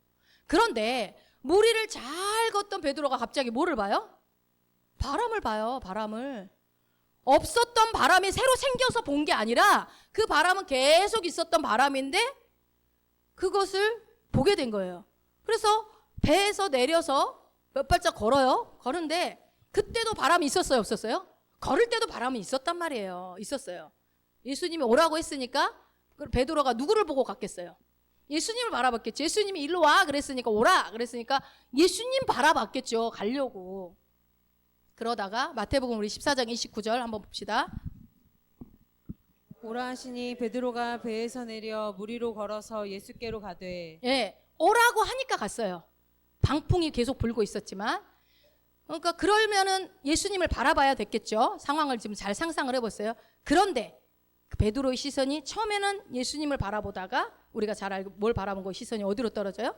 그런데 무리를 잘 걷던 베드로가 갑자기 뭐를 봐요? 바람을 봐요. 바람을. 없었던 바람이 새로 생겨서 본 게 아니라 그 바람은 계속 있었던 바람인데 그것을 보게 된 거예요. 그래서 배에서 내려서 몇 발짝 걸어요. 걸은데 그때도 바람이 있었어요? 없었어요? 걸을 때도 바람이 있었단 말이에요. 있었어요. 예수님이 오라고 했으니까 베드로가 누구를 보고 갔겠어요? 예수님을 바라봤겠죠. 예수님이 일로 와 그랬으니까 오라 그랬으니까 예수님 바라봤겠죠. 가려고. 그러다가 마태복음 우리 14장 29절 한번 봅시다. 오라 하시니 베드로가 배에서 내려 물 위로 걸어서 예수께로 가되. 예, 오라고 하니까 갔어요. 방풍이 계속 불고 있었지만. 그러니까 그러면은 예수님을 바라봐야 됐겠죠. 상황을 지금 잘 상상을 해봤어요. 그런데 베드로의 시선이 처음에는 예수님을 바라보다가 우리가 잘 알고 뭘 바라본 거 시선이 어디로 떨어져요?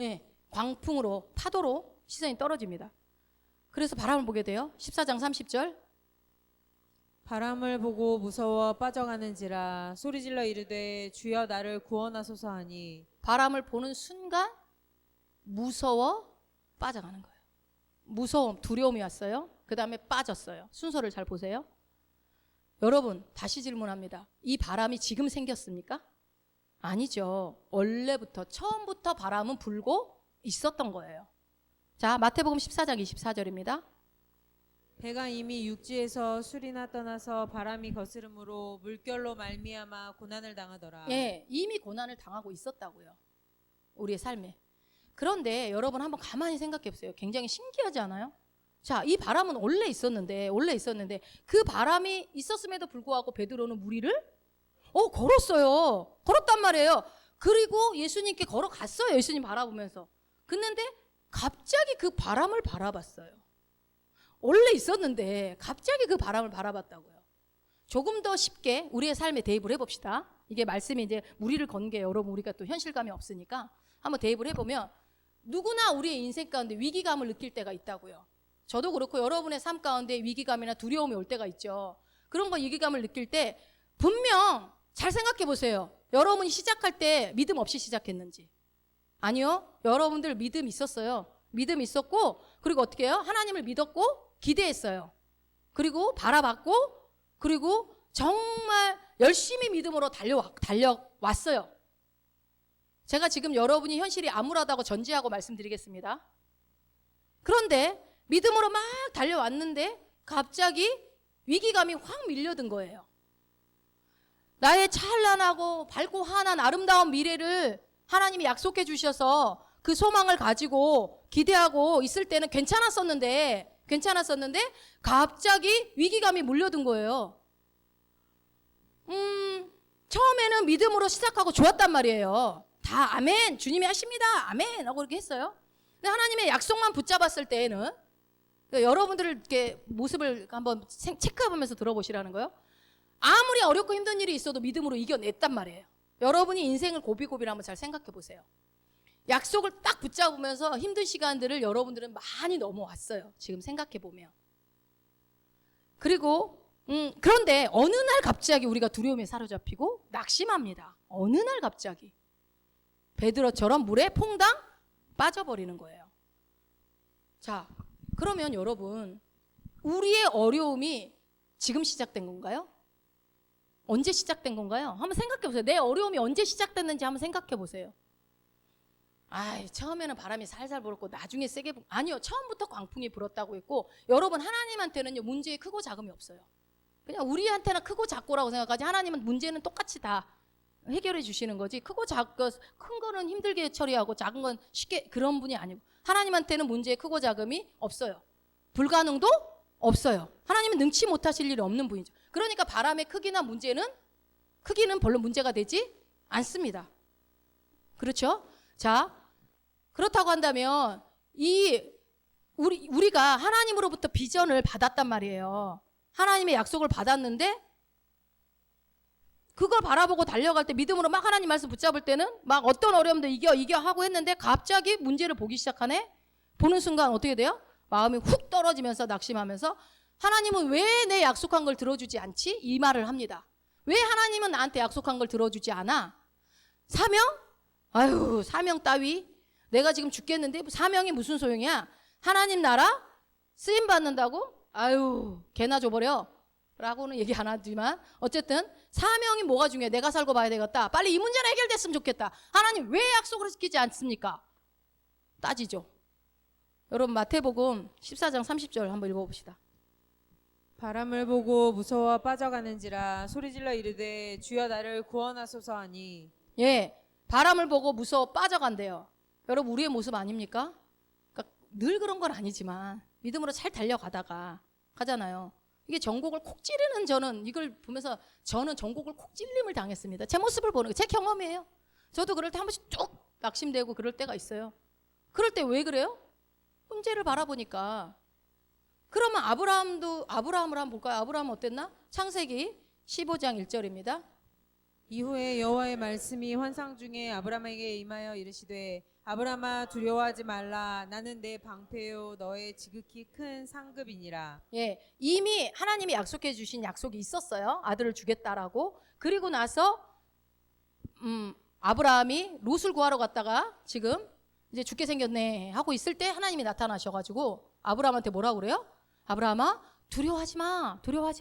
예, 광풍으로 파도로 시선이 떨어집니다. 그래서 바람을 보게 돼요. 14장 30절. 바람을 보고 무서워 빠져가는지라 소리질러 이르되 주여 나를 구원하소서 하니. 바람을 보는 순간 무서워 빠져가는 거예요. 무서움, 두려움이 왔어요. 그 다음에 빠졌어요. 순서를 잘 보세요. 여러분 다시 질문합니다. 이 바람이 지금 생겼습니까? 아니죠. 원래부터 처음부터 바람은 불고 있었던 거예요. 자, 마태복음 14장 24절입니다. 배가 이미 육지에서 술이나 떠나서 바람이 거스름으로 물결로 말미암아 고난을 당하더라. 예, 이미 고난을 당하고 있었다고요. 우리의 삶에. 그런데 여러분 한번 가만히 생각해 보세요. 굉장히 신기하지 않아요? 자, 이 바람은 원래 있었는데 그 바람이 있었음에도 불구하고 베드로는 물 위를 걸었어요. 걸었단 말이에요. 그리고 예수님께 걸어갔어요. 예수님 바라보면서. 근데 갑자기 그 바람을 바라봤어요. 원래 있었는데 갑자기 그 바람을 바라봤다고요. 조금 더 쉽게 우리의 삶에 대입을 해봅시다. 이게 말씀이 이제 무리를 건 게 여러분 우리가 또 현실감이 없으니까 한번 대입을 해보면 누구나 우리의 인생 가운데 위기감을 느낄 때가 있다고요. 저도 그렇고 여러분의 삶 가운데 위기감이나 두려움이 올 때가 있죠. 그런 거 위기감을 느낄 때 분명 잘 생각해 보세요. 여러분이 시작할 때 믿음 없이 시작했는지. 아니요. 여러분들 믿음 있었어요. 믿음 있었고 그리고 어떻게 해요? 하나님을 믿었고 기대했어요. 그리고 바라봤고 그리고 정말 열심히 믿음으로 달려왔어요. 제가 지금 여러분이 현실이 암울하다고 전제하고 말씀드리겠습니다. 그런데 믿음으로 막 달려왔는데 갑자기 위기감이 확 밀려든 거예요. 나의 찬란하고 밝고 환한 아름다운 미래를 하나님이 약속해 주셔서 그 소망을 가지고 기대하고 있을 때는 괜찮았었는데 갑자기 위기감이 몰려든 거예요. 처음에는 믿음으로 시작하고 좋았단 말이에요. 다 아멘, 주님이 하십니다, 아멘 하고 이렇게 했어요. 근데 하나님의 약속만 붙잡았을 때에는, 그러니까 여러분들 이렇게 모습을 한번 체크해보면서 들어보시라는 거예요. 아무리 어렵고 힘든 일이 있어도 믿음으로 이겨냈단 말이에요. 여러분이 인생을 고비고비를 한번 잘 생각해 보세요. 약속을 딱 붙잡으면서 힘든 시간들을 여러분들은 많이 넘어왔어요. 지금 생각해 보면. 그리고 그런데 어느 날 갑자기 우리가 두려움에 사로잡히고 낙심합니다. 어느 날 갑자기 베드로처럼 물에 퐁당 빠져버리는 거예요. 자, 그러면 여러분, 우리의 어려움이 지금 시작된 건가요? 언제 시작된 건가요? 한번 생각해 보세요. 내 어려움이 언제 시작됐는지 한번 생각해 보세요. 처음에는 바람이 살살 불었고 나중에 세게 아니요, 처음부터 광풍이 불었다고 했고, 여러분 하나님한테는요 문제의 크고 작음이 없어요. 그냥 우리한테는 크고 작고라고 생각하지, 하나님은 문제는 똑같이 다 해결해 주시는 거지, 크고 작고 큰 거는 힘들게 처리하고 작은 건 쉽게, 그런 분이 아니고, 하나님한테는 문제의 크고 작음이 없어요. 불가능도 없어요. 하나님은 능치 못하실 일이 없는 분이죠. 그러니까 바람의 크기는 별로 문제가 되지 않습니다. 그렇죠? 자, 그렇다고 한다면 우리가 하나님으로부터 비전을 받았단 말이에요. 하나님의 약속을 받았는데 그걸 바라보고 달려갈 때 믿음으로 막 하나님 말씀 붙잡을 때는 막 어떤 어려움도 이겨 하고 했는데 갑자기 문제를 보기 시작하네. 보는 순간 어떻게 돼요? 마음이 훅 떨어지면서 낙심하면서 하나님은 왜 내 약속한 걸 들어주지 않지? 이 말을 합니다. 왜 하나님은 나한테 약속한 걸 들어주지 않아? 사명? 사명 따위? 내가 지금 죽겠는데 사명이 무슨 소용이야? 하나님 나라 쓰임 받는다고? 개나 줘버려 라고는 얘기 안 하지만 어쨌든 사명이 뭐가 중요해? 내가 살고 봐야 되겠다. 빨리 이 문제는 해결됐으면 좋겠다. 하나님 왜 약속을 지키지 않습니까? 따지죠. 여러분 마태복음 14장 30절 한번 읽어봅시다. 바람을 보고 무서워 빠져가는지라 소리질러 이르되 주여 나를 구원하소서 하니. 바람을 보고 무서워 빠져간대요. 여러분 우리의 모습 아닙니까? 그러니까 늘 그런 건 아니지만 믿음으로 잘 달려가다가 가잖아요. 이게 전곡을 콕 찌르는, 저는 이걸 보면서 저는 전곡을 콕 찔림을 당했습니다. 제 모습을 보는 거 제 경험이에요. 저도 그럴 때 한 번씩 쭉 낙심되고 그럴 때가 있어요. 그럴 때 왜 그래요? 문제를 바라보니까. 그러면 아브라함을 한번 볼까요? 아브라함은 어땠나? 창세기 15장 1절입니다. 이후에 여호와의 말씀이 환상 중에 아브라함에게 임하여 이르시되 아브라함아 두려워하지 말라 나는 내 방패요 너의 지극히 큰 상급이니라. 이미 하나님이 약속해 주신 약속이 있었어요. 아들을 주겠다라고. 그리고 나서 아브라함이 롯을 구하러 갔다가 지금 이제 죽게 생겼네 하고 있을 때 하나님이 나타나셔가지고 아브라함한테 뭐라고 그래요? 아브라함아 두려워하지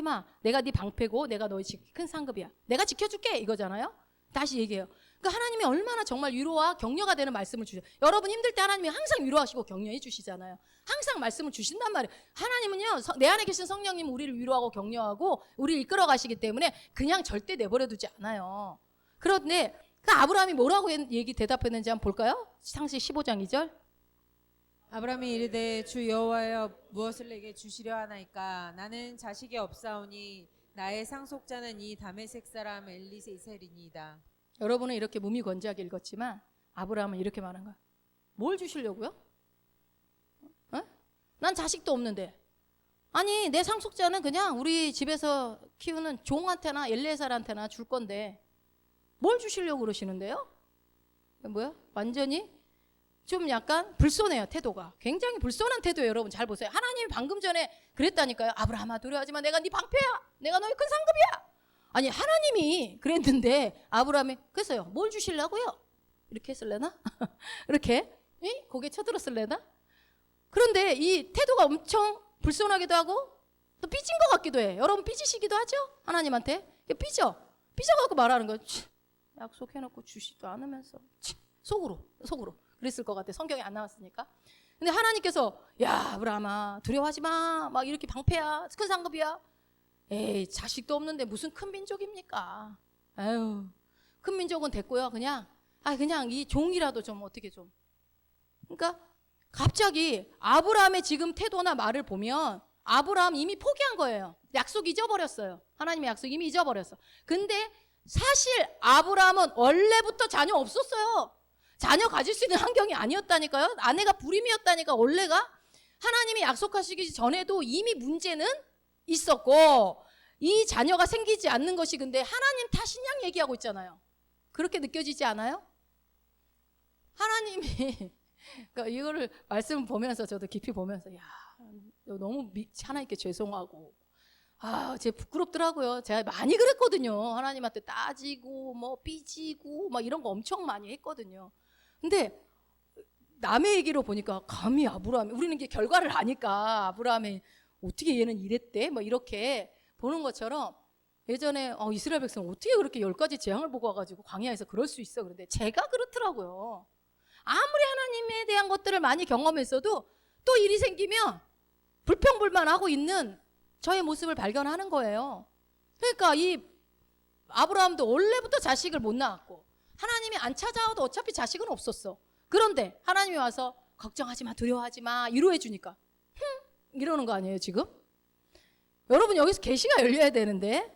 마. 내가 네 방패고 내가 너의 큰 상급이야. 내가 지켜줄게 이거잖아요. 다시 얘기해요. 그러니까 하나님이 얼마나 정말 위로와 격려가 되는 말씀을 주셔요. 여러분 힘들 때 하나님이 항상 위로하시고 격려해 주시잖아요. 항상 말씀을 주신단 말이에요. 하나님은요 내 안에 계신 성령님 우리를 위로하고 격려하고 우리를 이끌어 가시기 때문에 그냥 절대 내버려 두지 않아요. 그런데 그 아브라함이 뭐라고 대답했는지 한번 볼까요? 창세기 15장 2절. 아브라함이 이르되 주 여호와여 무엇을 내게 주시려 하나이까 나는 자식이 없사오니 나의 상속자는 이 다메섹 사람 엘리에셀이니이다. 여러분은 이렇게 무미건조하게 읽었지만 아브라함은 이렇게 말한 거야. 뭘 주시려고요? 난 자식도 없는데. 아니 내 상속자는 그냥 우리 집에서 키우는 종한테나 엘리에셀한테나 줄 건데 뭘 주시려고 그러시는데요? 뭐야? 완전히 좀 약간 불손해요. 태도가 굉장히 불손한 태도예요. 여러분 잘 보세요. 하나님이 방금 전에 그랬다니까요. 아브라함아 두려워하지 마. 내가 네 방패야. 내가 너의 큰 상급이야. 아니 하나님이 그랬는데 아브라함이 그랬어요. 뭘 주시려고요? 이렇게 했을래나? 이렇게 고개 쳐들었을래나? 그런데 이 태도가 엄청 불손하기도 하고 또 삐진 것 같기도 해. 여러분 삐지시기도 하죠? 하나님한테 삐져갖고 말하는 거예요. 약속해놓고 주시지도 않으면서 속으로 그랬을 것 같아. 성경에 안 나왔으니까. 근데 하나님께서 야 아브라함아 두려워하지 마. 막 이렇게 방패야. 큰 상급이야. 에이 자식도 없는데 무슨 큰 민족입니까? 큰 민족은 됐고요. 그냥 이 종이라도 좀 어떻게 좀 그러니까 갑자기 아브라함의 지금 태도나 말을 보면 아브라함 이미 포기한 거예요. 약속 잊어버렸어요. 하나님의 약속 이미 잊어버렸어. 근데 사실 아브라함은 원래부터 자녀 없었어요. 자녀 가질 수 있는 환경이 아니었다니까요. 아내가 불임이었다니까. 원래가 하나님이 약속하시기 전에도 이미 문제는 있었고 이 자녀가 생기지 않는 것이 근데 하나님 탓인 양 얘기하고 있잖아요. 그렇게 느껴지지 않아요? 하나님이 그러니까 이거를 말씀 보면서 저도 깊이 보면서 야 너무 하나님께 죄송하고 제 부끄럽더라고요. 제가 많이 그랬거든요. 하나님한테 따지고 뭐 삐지고 막 이런 거 엄청 많이 했거든요. 근데 남의 얘기로 보니까 감히 아브라함이 우리는 이게 결과를 아니까 아브라함이 어떻게 얘는 이랬대? 뭐 이렇게 보는 것처럼 예전에 이스라엘 백성 어떻게 그렇게 10가지 재앙을 보고 와가지고 광야에서 그럴 수 있어. 그런데 제가 그렇더라고요. 아무리 하나님에 대한 것들을 많이 경험했어도 또 일이 생기면 불평불만하고 있는 저의 모습을 발견하는 거예요. 그러니까 이 아브라함도 원래부터 자식을 못 낳았고 하나님이 안 찾아와도 어차피 자식은 없었어. 그런데 하나님이 와서 걱정하지 마, 두려워하지 마, 위로해 주니까 이러는 거 아니에요 지금? 여러분 여기서 계시가 열려야 되는데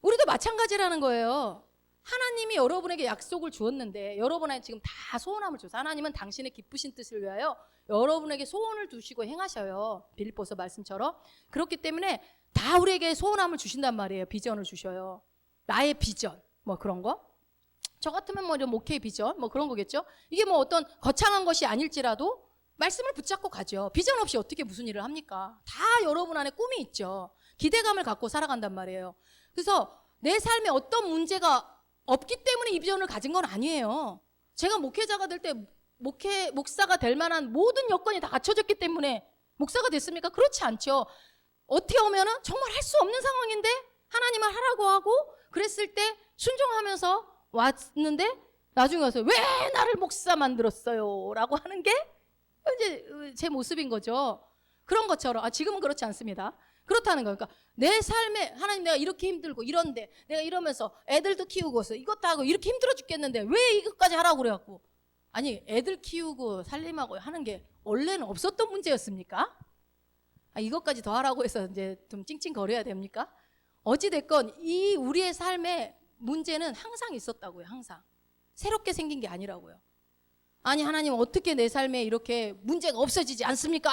우리도 마찬가지라는 거예요. 하나님이 여러분에게 약속을 주었는데 여러분한테 지금 다 소원함을 줘서 하나님은 당신의 기쁘신 뜻을 위하여 여러분에게 소원을 두시고 행하셔요. 빌립보서 말씀처럼. 그렇기 때문에 다 우리에게 소원함을 주신단 말이에요. 비전을 주셔요. 나의 비전 뭐 그런 거. 저 같으면 뭐 이런 목회의 비전 뭐 그런 거겠죠. 이게 뭐 어떤 거창한 것이 아닐지라도 말씀을 붙잡고 가죠. 비전 없이 어떻게 무슨 일을 합니까? 다 여러분 안에 꿈이 있죠. 기대감을 갖고 살아간단 말이에요. 그래서 내 삶에 어떤 문제가 없기 때문에 이 비전을 가진 건 아니에요. 제가 목회자가 될 때 목사가 될 만한 모든 여건이 다 갖춰졌기 때문에 목사가 됐습니까? 그렇지 않죠. 어떻게 보면은 정말 할 수 없는 상황인데 하나님을 하라고 하고 그랬을 때 순종하면서 왔는데 나중에 와서 왜 나를 목사 만들었어요? 라고 하는 게 이제 제 모습인 거죠. 그런 것처럼 지금은 그렇지 않습니다. 그렇다는 거예요. 그러니까 내 삶에 하나님 내가 이렇게 힘들고 이런데 내가 이러면서 애들도 키우고서 이것도 하고 이렇게 힘들어 죽겠는데 왜 이것까지 하라고 그래갖고 아니 애들 키우고 살림하고 하는 게 원래는 없었던 문제였습니까? 이것까지 더 하라고 해서 이제 좀 찡찡거려야 됩니까? 어찌됐건 이 우리의 삶에 문제는 항상 있었다고요. 항상 새롭게 생긴 게 아니라고요. 아니 하나님 어떻게 내 삶에 이렇게 문제가 없어지지 않습니까?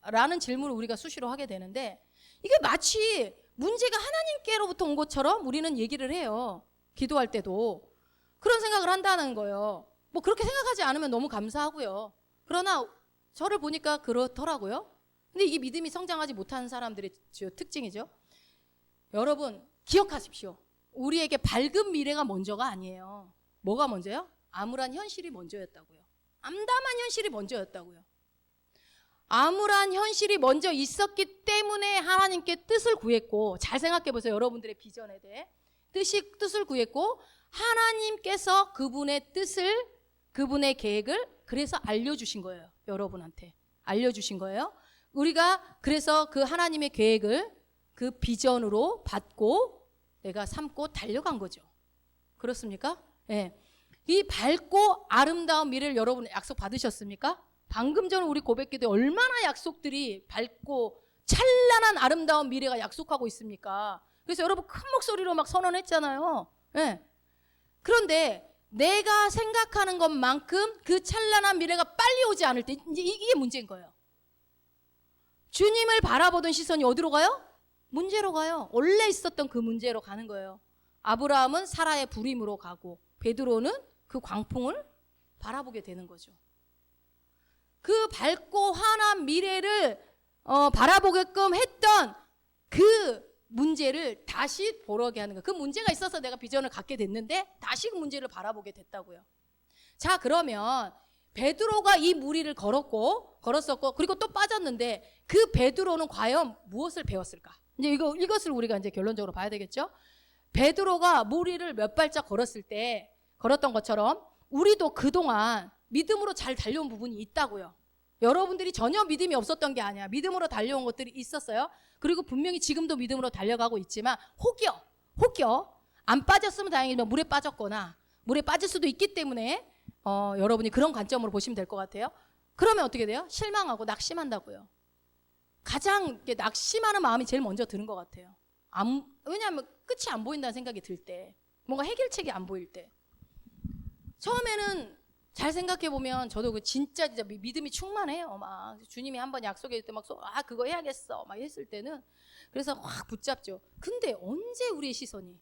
라는 질문을 우리가 수시로 하게 되는데 이게 마치 문제가 하나님께로부터 온 것처럼 우리는 얘기를 해요. 기도할 때도 그런 생각을 한다는 거예요. 뭐 그렇게 생각하지 않으면 너무 감사하고요. 그러나 저를 보니까 그렇더라고요. 근데 이게 믿음이 성장하지 못하는 사람들의 특징이죠. 여러분 기억하십시오. 우리에게 밝은 미래가 먼저가 아니에요. 뭐가 먼저요? 암울한 현실이 먼저였다고요. 암담한 현실이 먼저였다고요. 암울한 현실이 먼저 있었기 때문에 하나님께 뜻을 구했고 잘 생각해 보세요. 여러분들의 비전에 대해 뜻을 구했고 하나님께서 그분의 뜻을 그분의 계획을 그래서 알려주신 거예요. 여러분한테 알려주신 거예요. 우리가 그래서 그 하나님의 계획을 그 비전으로 받고 내가 삼고 달려간 거죠. 그렇습니까? 네. 이 밝고 아름다운 미래를 여러분 약속 받으셨습니까? 방금 전에 우리 고백기도에 얼마나 약속들이 밝고 찬란한 아름다운 미래가 약속하고 있습니까? 그래서 여러분 큰 목소리로 막 선언했잖아요. 네. 그런데 내가 생각하는 것만큼 그 찬란한 미래가 빨리 오지 않을 때 이제 이게 문제인 거예요. 주님을 바라보던 시선이 어디로 가요? 문제로 가요. 원래 있었던 그 문제로 가는 거예요. 아브라함은 사라의 불임으로 가고 베드로는 그 광풍을 바라보게 되는 거죠. 그 밝고 환한 미래를 바라보게끔 했던 그 문제를 다시 보러게 하는 거예요. 그 문제가 있어서 내가 비전을 갖게 됐는데 다시 그 문제를 바라보게 됐다고요. 자, 그러면 베드로가 이 무리를 걸었었고 그리고 또 빠졌는데 그 베드로는 과연 무엇을 배웠을까? 이제 이것을 우리가 이제 결론적으로 봐야 되겠죠. 베드로가 무리를 몇 발짝 걸었던 것처럼 우리도 그동안 믿음으로 잘 달려온 부분이 있다고요. 여러분들이 전혀 믿음이 없었던 게 아니야. 믿음으로 달려온 것들이 있었어요. 그리고 분명히 지금도 믿음으로 달려가고 있지만 혹여 안 빠졌으면 다행이지만 물에 빠졌거나 물에 빠질 수도 있기 때문에 여러분이 그런 관점으로 보시면 될 것 같아요. 그러면 어떻게 돼요? 실망하고 낙심한다고요. 가장 이렇게 낙심하는 마음이 제일 먼저 드는 것 같아요. 왜냐하면 끝이 안 보인다는 생각이 들 때, 뭔가 해결책이 안 보일 때. 처음에는 잘 생각해 보면 저도 그 진짜 믿음이 충만해요. 막 주님이 한번 약속해 줄 때 막 그거 해야겠어 막 했을 때는 그래서 확 붙잡죠. 근데 언제 우리의 시선이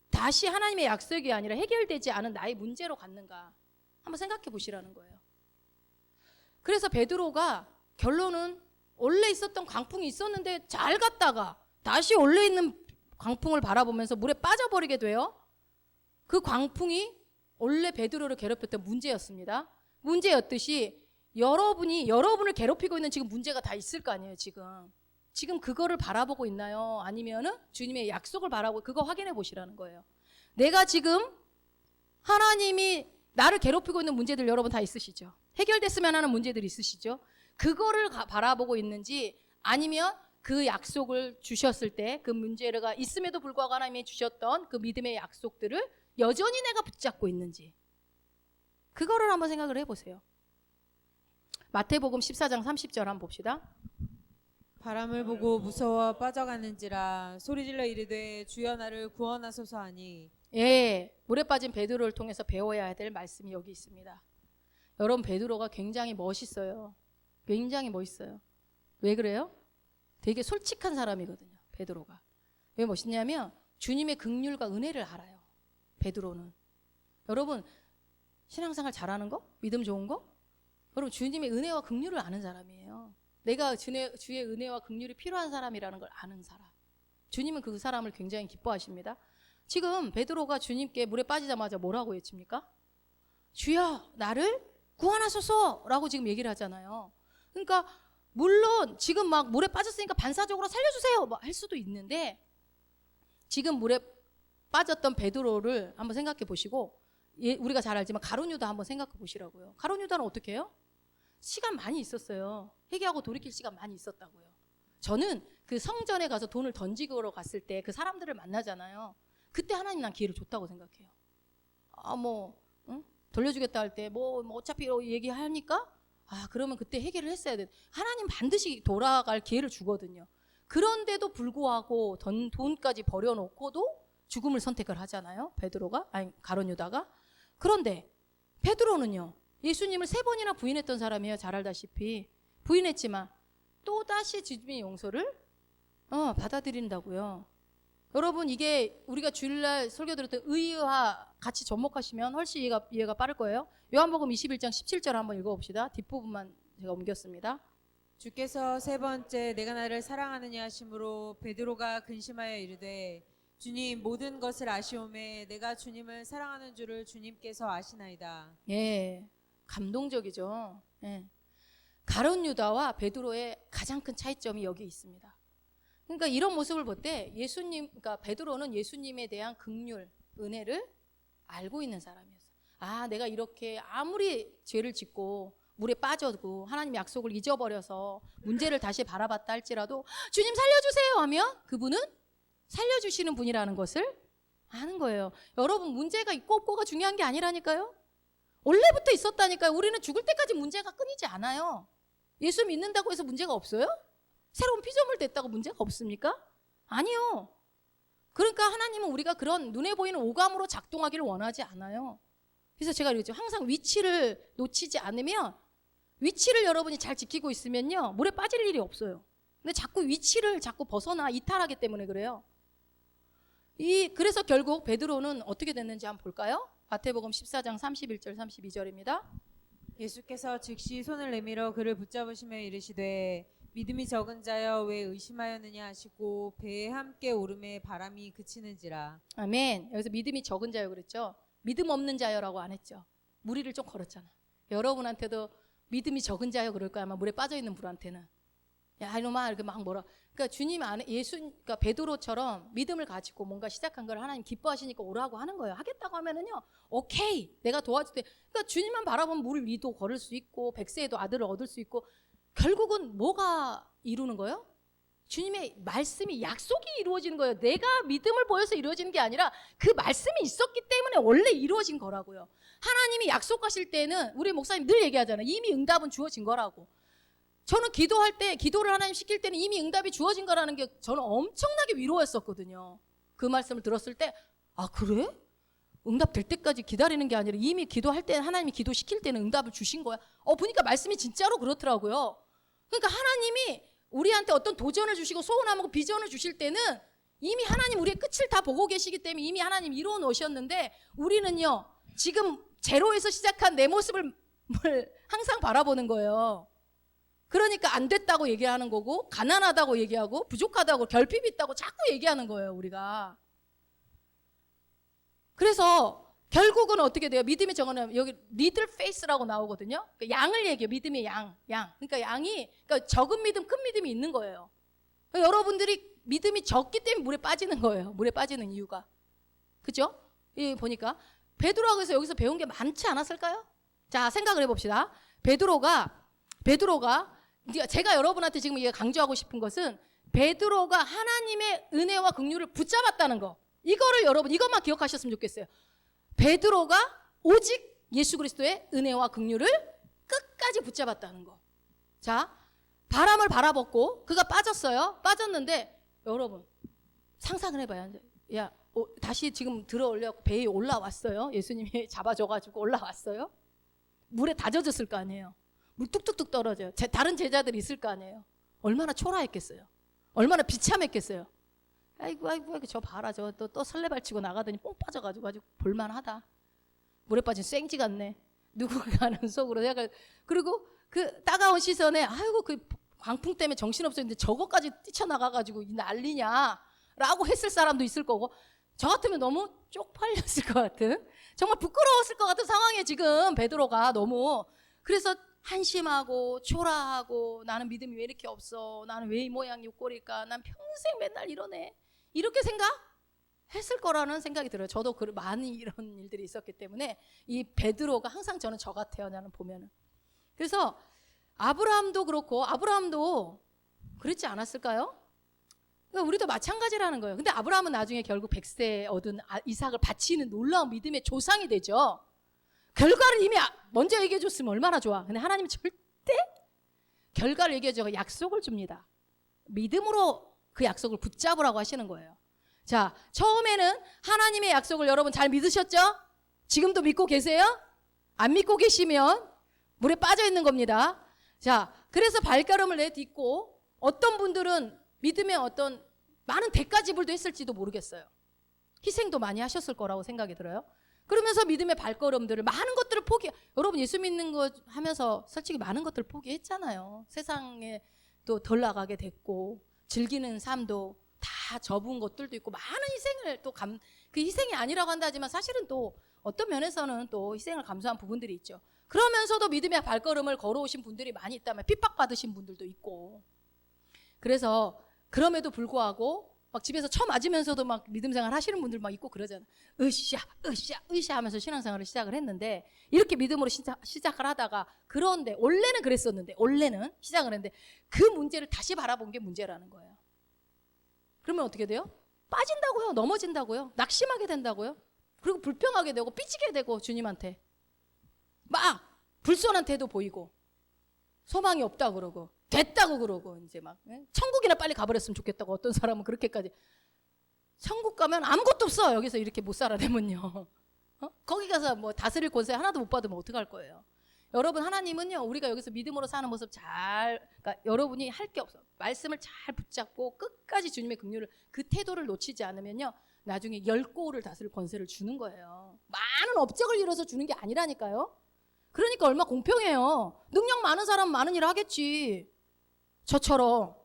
다시 하나님의 약속이 아니라 해결되지 않은 나의 문제로 갔는가 한번 생각해 보시라는 거예요. 그래서 베드로가 결론은 원래 있었던 광풍이 있었는데 잘 갔다가 다시 원래 있는 광풍을 바라보면서 물에 빠져버리게 돼요. 그 광풍이 원래 베드로를 괴롭혔던 문제였습니다. 문제였듯이 여러분을 괴롭히고 있는 지금 문제가 다 있을 거 아니에요. 지금 그거를 바라보고 있나요? 아니면은 주님의 약속을 바라보고 그거 확인해 보시라는 거예요. 내가 지금 하나님이 나를 괴롭히고 있는 문제들 여러분 다 있으시죠? 해결됐으면 하는 문제들이 있으시죠? 그거를 바라보고 있는지 아니면 그 약속을 주셨을 때 그 문제가 있음에도 불구하고 하나님이 주셨던 그 믿음의 약속들을 여전히 내가 붙잡고 있는지 그거를 한번 생각을 해보세요. 마태복음 14장 30절 한번 봅시다. 바람을 보고 무서워 빠져가는지라 소리질러 이르되 주여 나를 구원하소서 하니. 예, 물에 빠진 베드로를 통해서 배워야 될 말씀이 여기 있습니다. 여러분 베드로가 굉장히 멋있어요. 굉장히 멋있어요. 왜 그래요? 되게 솔직한 사람이거든요. 베드로가. 왜 멋있냐면 주님의 긍휼과 은혜를 알아요. 베드로는. 여러분 신앙생활 잘하는 거? 믿음 좋은 거? 여러분 주님의 은혜와 긍휼을 아는 사람이에요. 내가 주의 은혜와 긍휼이 필요한 사람이라는 걸 아는 사람. 주님은 그 사람을 굉장히 기뻐하십니다. 지금 베드로가 주님께 물에 빠지자마자 뭐라고 외칩니까? 주여 나를 구원하소서라고 지금 얘기를 하잖아요. 그러니까 물론 지금 막 물에 빠졌으니까 반사적으로 살려주세요 할 수도 있는데 지금 물에 빠졌던 베드로를 한번 생각해 보시고 우리가 잘 알지만 가룟 유다 한번 생각해 보시라고요. 가룟 유다는 어떻게 해요? 시간 많이 있었어요. 회개하고 돌이킬 시간 많이 있었다고요. 저는 그 성전에 가서 돈을 던지러 갔을 때 그 사람들을 만나잖아요. 그때 하나님 난 기회를 줬다고 생각해요. 돌려주겠다 할 때 어차피 얘기하니까 그러면 그때 해결을 했어야 돼. 하나님 반드시 돌아갈 기회를 주거든요. 그런데도 불구하고 돈까지 버려놓고도 죽음을 선택을 하잖아요. 가룟 유다가. 그런데 베드로는요. 예수님을 3번이나 부인했던 사람이에요. 잘 알다시피. 부인했지만 또다시 주님의 용서를 받아들인다고요. 여러분 이게 우리가 주일날 설교 들었던 의와 같이 접목하시면 훨씬 이해가 빠를 거예요. 요한복음 21장 17절 한번 읽어봅시다. 뒷부분만 제가 옮겼습니다. 주께서 3번째 내가 나를 사랑하느냐 하심으로 베드로가 근심하여 이르되 주님 모든 것을 아시오매 내가 주님을 사랑하는 줄을 주님께서 아시나이다. 예, 감동적이죠. 예. 가룟 유다와 베드로의 가장 큰 차이점이 여기 있습니다. 그러니까 이런 모습을 볼 때 그러니까 베드로는 예수님에 대한 긍휼, 은혜를 알고 있는 사람이었어요. 내가 이렇게 아무리 죄를 짓고 물에 빠져도 하나님 약속을 잊어버려서 문제를 다시 바라봤다 할지라도 주님 살려주세요 하면 그분은 살려주시는 분이라는 것을 아는 거예요. 여러분 문제가 있고 없고가 중요한 게 아니라니까요. 원래부터 있었다니까요. 우리는 죽을 때까지 문제가 끊이지 않아요. 예수 믿는다고 해서 문제가 없어요? 새로운 피조물 됐다고 문제가 없습니까? 아니요. 그러니까 하나님은 우리가 그런 눈에 보이는 오감으로 작동하기를 원하지 않아요. 그래서 제가 그랬죠. 항상 위치를 놓치지 않으면 위치를 여러분이 잘 지키고 있으면요. 물에 빠질 일이 없어요. 근데 자꾸 위치를 벗어나 이탈하기 때문에 그래요. 그래서 결국 베드로는 어떻게 됐는지 한번 볼까요? 마태복음 14장 31절 32절입니다. 예수께서 즉시 손을 내밀어 그를 붙잡으시며 이르시되 믿음이 적은 자여 왜 의심하였느냐 하시고 배에 함께 오름에 바람이 그치는지라. 아멘. 여기서 믿음이 적은 자여 그랬죠. 믿음 없는 자여라고 안 했죠. 무리를 좀 걸었잖아. 여러분한테도 믿음이 적은 자여 그럴 거야. 아마 물에 빠져 있는 분한테는 야 이놈아 이렇게 막 그러니까 주님 안에 그러니까 베드로처럼 믿음을 가지고 뭔가 시작한 걸 하나님 기뻐하시니까 오라고 하는 거예요. 하겠다고 하면은요, 오케이 내가 도와줄게. 그러니까 주님만 바라보면 물 위도 걸을 수 있고 백세에도 아들을 얻을 수 있고 결국은 뭐가 이루는 거예요? 주님의 말씀이 약속이 이루어지는 거예요. 내가 믿음을 보여서 이루어지는 게 아니라 그 말씀이 있었기 때문에 원래 이루어진 거라고요. 하나님이 약속하실 때는 우리 목사님 늘 얘기하잖아요. 이미 응답은 주어진 거라고. 저는 기도할 때, 기도를 하나님 시킬 때는 이미 응답이 주어진 거라는 게 저는 엄청나게 위로했었거든요. 그 말씀을 들었을 때, 아, 그래? 응답 될 때까지 기다리는 게 아니라 이미 기도할 때, 하나님이 기도 시킬 때는 응답을 주신 거야. 보니까 말씀이 진짜로 그렇더라고요. 그러니까 하나님이 우리한테 어떤 도전을 주시고 소원하고 비전을 주실 때는 이미 하나님 우리의 끝을 다 보고 계시기 때문에 이미 하나님 이루어 놓으셨는데, 우리는요, 지금 제로에서 시작한 내 모습을 항상 바라보는 거예요. 그러니까 안 됐다고 얘기하는 거고, 가난하다고 얘기하고, 부족하다고, 결핍이 있다고 자꾸 얘기하는 거예요, 우리가. 그래서 결국은 어떻게 돼요? 믿음의 정언은 여기 리들 페이스라고 나오거든요. 그러니까 양을 얘기해요. 믿음의 양. 그러니까 양이, 그러니까 적은 믿음, 큰 믿음이 있는 거예요. 그러니까 여러분들이 믿음이 적기 때문에 물에 빠지는 거예요. 물에 빠지는 이유가. 그죠? 보니까 베드로가 그래서 여기서 배운 게 많지 않았을까요? 자, 생각을 해봅시다. 베드로가 제가 여러분한테 지금 강조하고 싶은 것은 베드로가 하나님의 은혜와 긍휼을 붙잡았다는 거. 이거를 여러분 이것만 기억하셨으면 좋겠어요. 베드로가 오직 예수 그리스도의 은혜와 긍휼을 끝까지 붙잡았다는 거. 자, 바람을 바라봤고 그가 빠졌어요. 빠졌는데 여러분 상상을 해봐요. 야, 다시 지금 들어올려 배에 올라왔어요. 예수님이 잡아줘가지고 올라왔어요. 물에 다 젖었을 거 아니에요. 물 뚝뚝뚝 떨어져요. 다른 제자들이 있을 거 아니에요. 얼마나 초라했겠어요. 얼마나 비참했겠어요. 아이고 저 봐라, 저 또 설레발치고 나가더니 뽕 빠져가지고 아주 볼만하다. 물에 빠진 쌩지 같네. 누군가는 속으로 내가. 그리고 그 따가운 시선에 아이고 그 광풍 때문에 정신없었는데 저거까지 뛰쳐나가가지고 난리냐라고 했을 사람도 있을 거고, 저 같으면 너무 쪽팔렸을 것 같은, 정말 부끄러웠을 것 같은 상황에 지금 베드로가 너무. 그래서 한심하고 초라하고 나는 믿음이 왜 이렇게 없어, 나는 왜 이 모양 이 꼴일까, 난 평생 맨날 이러네, 이렇게 생각했을 거라는 생각이 들어요. 저도 많이 이런 일들이 있었기 때문에 이 베드로가 항상 저는 저 같아요, 나는 보면은. 그래서 아브라함도 그렇고, 아브라함도 그랬지 않았을까요? 그러니까 우리도 마찬가지라는 거예요. 근데 아브라함은 나중에 결국 100세 얻은 이삭을 바치는 놀라운 믿음의 조상이 되죠. 결과를 이미 먼저 얘기해 줬으면 얼마나 좋아. 근데 하나님은 절대 결과를 얘기해 줘서 약속을 줍니다. 믿음으로 그 약속을 붙잡으라고 하시는 거예요. 자, 처음에는 하나님의 약속을 여러분 잘 믿으셨죠? 지금도 믿고 계세요? 안 믿고 계시면 물에 빠져 있는 겁니다. 자, 그래서 발걸음을 내딛고 어떤 분들은 믿음의 어떤 많은 대가 지불도 했을지도 모르겠어요. 희생도 많이 하셨을 거라고 생각이 들어요. 그러면서 믿음의 발걸음들을, 많은 것들을 여러분 예수 믿는 거 하면서 솔직히 많은 것들을 포기했잖아요. 세상에 또 덜 나가게 됐고, 즐기는 삶도 다 접은 것들도 있고, 많은 희생을 그 희생이 아니라고 한다 하지만 사실은 또 어떤 면에서는 또 희생을 감수한 부분들이 있죠. 그러면서도 믿음의 발걸음을 걸어오신 분들이 많이 있다면 핍박받으신 분들도 있고, 그래서 그럼에도 불구하고 막 집에서 쳐맞으면서도 막 믿음 생활 하시는 분들 막 있고 그러잖아. 으쌰 하면서 신앙생활을 시작을 했는데, 이렇게 믿음으로 시작을 하다가, 그런데 원래는 그랬었는데, 원래는 시작을 했는데 그 문제를 다시 바라본 게 문제라는 거예요. 그러면 어떻게 돼요? 빠진다고요. 넘어진다고요. 낙심하게 된다고요. 그리고 불평하게 되고 삐지게 되고, 주님한테 막 불손한 태도 보이고 소망이 없다 그러고 됐다고 그러고, 이제 막 천국이나 빨리 가버렸으면 좋겠다고, 어떤 사람은 그렇게까지. 천국 가면 아무것도 없어. 여기서 이렇게 못 살아내면요. 거기 가서 뭐 다스릴 권세 하나도 못 받으면 어떡할 거예요. 여러분, 하나님은요, 우리가 여기서 믿음으로 사는 모습 그러니까 여러분이 할 게 없어. 말씀을 잘 붙잡고 끝까지 주님의 긍휼을, 그 태도를 놓치지 않으면요, 나중에 10고을을 다스릴 권세를 주는 거예요. 많은 업적을 이뤄서 주는 게 아니라니까요. 그러니까 얼마 공평해요. 능력 많은 사람은 많은 일을 하겠지. 저처럼.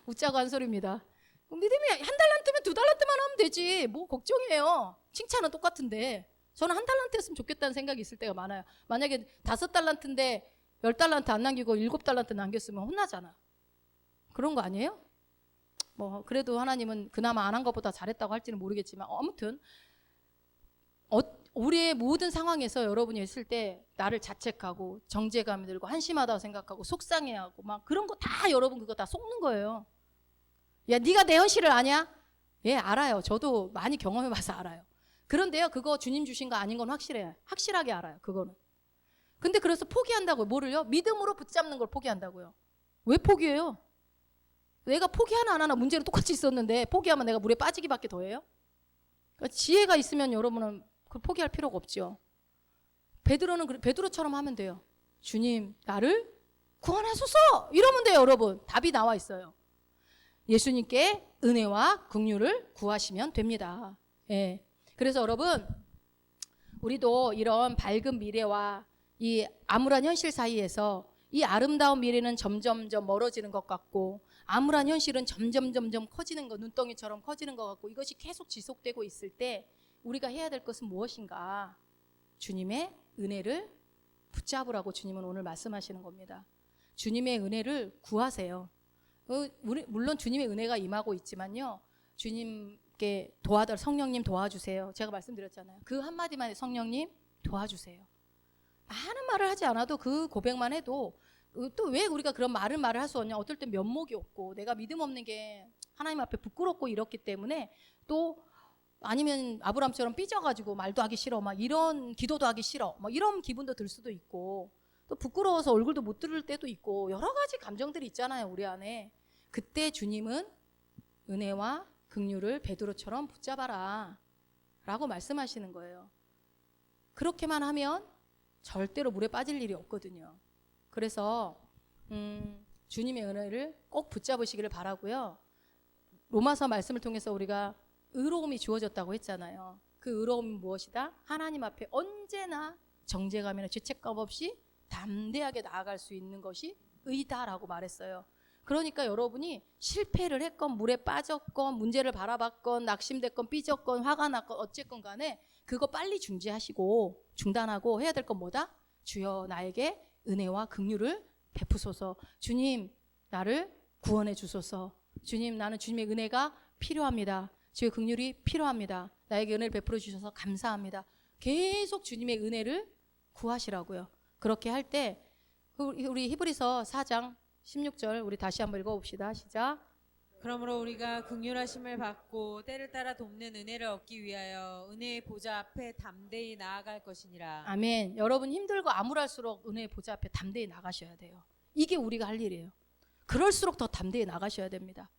웃자고 한 소리입니다. 믿음이 1달란트면 2달란트만 하면 되지. 뭐 걱정이에요. 칭찬은 똑같은데. 저는 1달란트 했으면 좋겠다는 생각이 있을 때가 많아요. 만약에 5달란트인데 10달란트 안 남기고 7달란트 남겼으면 혼나잖아. 그런 거 아니에요? 뭐 그래도 하나님은 그나마 안 한 것보다 잘했다고 할지는 모르겠지만, 아무튼 우리의 모든 상황에서 여러분이 있을 때 나를 자책하고 정죄감이 들고 한심하다고 생각하고 속상해하고 막 그런 거 다 여러분 그거 다 속는 거예요. 야, 네가 내 현실을 아냐? 예, 알아요. 저도 많이 경험해봐서 알아요. 그런데요, 그거 주님 주신 거 아닌 건 확실해요. 확실하게 알아요, 그거는. 근데 그래서 포기한다고요. 뭐를요? 믿음으로 붙잡는 걸 포기한다고요. 왜 포기해요? 내가 포기하나 안 하나 문제는 똑같이 있었는데 포기하면 내가 물에 빠지기밖에 더해요? 그러니까 지혜가 있으면 여러분은 그 포기할 필요가 없죠. 베드로는 베드로처럼 하면 돼요. 주님, 나를 구원하소서! 이러면 돼요, 여러분. 답이 나와 있어요. 예수님께 은혜와 긍휼을 구하시면 됩니다. 예. 그래서 여러분, 우리도 이런 밝은 미래와 이 암울한 현실 사이에서 이 아름다운 미래는 점점점 멀어지는 것 같고 암울한 현실은 점점 커지는 것, 눈덩이처럼 커지는 것 같고 이것이 계속 지속되고 있을 때 우리가 해야 될 것은 무엇인가? 주님의 은혜를 붙잡으라고 주님은 오늘 말씀하시는 겁니다. 주님의 은혜를 구하세요. 물론 주님의 은혜가 임하고 있지만요. 주님께 성령님 도와주세요. 제가 말씀드렸잖아요. 그 한마디만 성령님 도와주세요. 많은 말을 하지 않아도 그 고백만 해도 또 왜 우리가 그런 말을 할 수 없냐? 어떨 땐 면목이 없고 내가 믿음 없는 게 하나님 앞에 부끄럽고 이렇기 때문에 또 아니면 아브람처럼 삐져가지고 말도 하기 싫어, 막 이런 기도도 하기 싫어, 막 이런 기분도 들 수도 있고 또 부끄러워서 얼굴도 못 들을 때도 있고 여러 가지 감정들이 있잖아요, 우리 안에. 그때 주님은 은혜와 긍휼을 베드로처럼 붙잡아라 라고 말씀하시는 거예요. 그렇게만 하면 절대로 물에 빠질 일이 없거든요. 그래서 주님의 은혜를 꼭 붙잡으시기를 바라고요. 로마서 말씀을 통해서 우리가 의로움이 주어졌다고 했잖아요. 그 의로움이 무엇이다? 하나님 앞에 언제나 정죄감이나 죄책감 없이 담대하게 나아갈 수 있는 것이 의다라고 말했어요. 그러니까 여러분이 실패를 했건 물에 빠졌건 문제를 바라봤건 낙심됐건 삐졌건 화가 났건 어쨌건 간에 그거 빨리 중지하시고 중단하고 해야 될 건 뭐다? 주여 나에게 은혜와 긍휼을 베푸소서. 주님 나를 구원해 주소서. 주님 나는 주님의 은혜가 필요합니다. 주의 긍휼이 필요합니다. 나에게 은혜를 베풀어 주셔서 감사합니다. 계속 주님의 은혜를 구하시라고요. 그렇게 할 때 우리 히브리서 4장 16절 우리 다시 한번 읽어봅시다. 시작. 그러므로 우리가 긍휼하심을 받고 때를 따라 돕는 은혜를 얻기 위하여 은혜의 보좌 앞에 담대히 나아갈 것이니라. 아멘. 여러분 힘들고 암울할수록 은혜의 보좌 앞에 담대히 나가셔야 돼요. 이게 우리가 할 일이에요. 그럴수록 더 담대히 나가셔야 됩니다.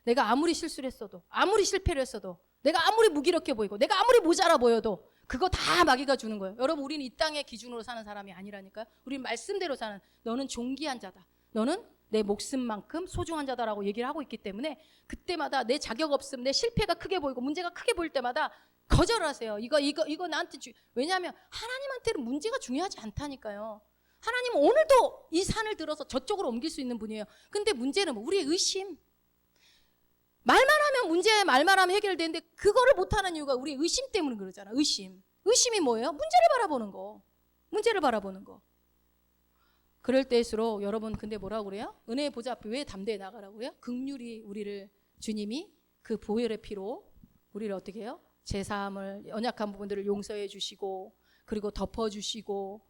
내가 아무리 실수를 했어도 아무리 실패를 했어도 내가 아무리 무기력해 보이고 내가 아무리 모자라 보여도 그거 다 마귀가 주는 거예요. 여러분 우리는 이 땅의 기준으로 사는 사람이 아니라니까요. 우리는 말씀대로 사는, 너는 존귀한 자다, 너는 내 목숨만큼 소중한 자다라고 얘기를 하고 있기 때문에 그때마다 내 자격 없음, 내 실패가 크게 보이고 문제가 크게 보일 때마다 거절하세요. 이거 나한테 왜냐하면 하나님한테는 문제가 중요하지 않다니까요. 하나님은 오늘도 이 산을 들어서 저쪽으로 옮길 수 있는 분이에요. 근데 문제는 우리의 의심. 말만 하면 문제, 말만 하면 해결되는데 그거를 못하는 이유가 우리의 의심 때문에 그러잖아. 의심이 뭐예요? 문제를 바라보는 거. 그럴 때일수록 여러분 근데 뭐라고 그래요? 은혜의 보좌 앞에 왜 담대히 나가라고요? 긍휼히 우리를 주님이 그 보혈의 피로 우리를 어떻게 해요? 제사함을 연약한 부분들을 용서해 주시고 그리고 덮어 주시고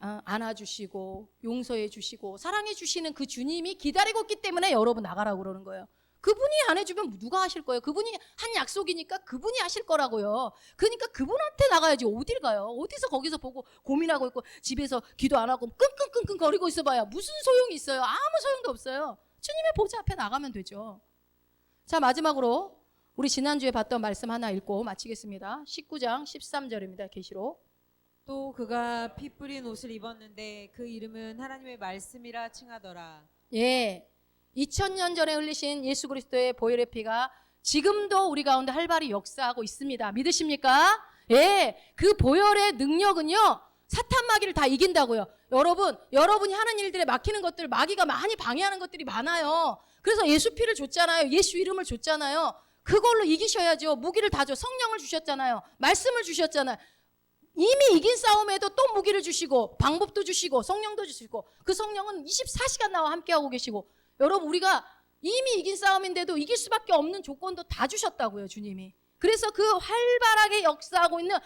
안아주시고 용서해 주시고 사랑해 주시는 그 주님이 기다리고 있기 때문에 여러분 나가라고 그러는 거예요. 그분이 안 해주면 누가 하실 거예요? 그분이 한 약속이니까 그분이 하실 거라고요. 그러니까 그분한테 나가야지 어딜 가요? 어디서 거기서 보고 고민하고 있고 집에서 기도 안 하고 끙끙끙끙 거리고 있어봐야 무슨 소용이 있어요? 아무 소용도 없어요. 주님의 보좌 앞에 나가면 되죠. 자, 마지막으로 우리 지난주에 봤던 말씀 하나 읽고 마치겠습니다. 19장 13절입니다. 계시록. 또 그가 피 뿌린 옷을 입었는데 그 이름은 하나님의 말씀이라 칭하더라. 예, 2000년 전에 흘리신 예수 그리스도의 보혈의 피가 지금도 우리 가운데 활발히 역사하고 있습니다. 믿으십니까? 예, 그 보혈의 능력은요 사탄 마귀를 다 이긴다고요. 여러분이 하는 일들에 막히는 것들, 마귀가 많이 방해하는 것들이 많아요. 그래서 예수 피를 줬잖아요. 예수 이름을 줬잖아요. 그걸로 이기셔야죠. 무기를 다 줘. 성령을 주셨잖아요. 말씀을 주셨잖아요. 이미 이긴 싸움에도 또 무기를 주시고 방법도 주시고 성령도 주시고 그 성령은 24시간 나와 함께하고 계시고 여러분 우리가 이미 이긴 싸움인데도 이길 수밖에 없는 조건도 다 주셨다고요. 주님이. 그래서 그 활발하게 역사하고 있는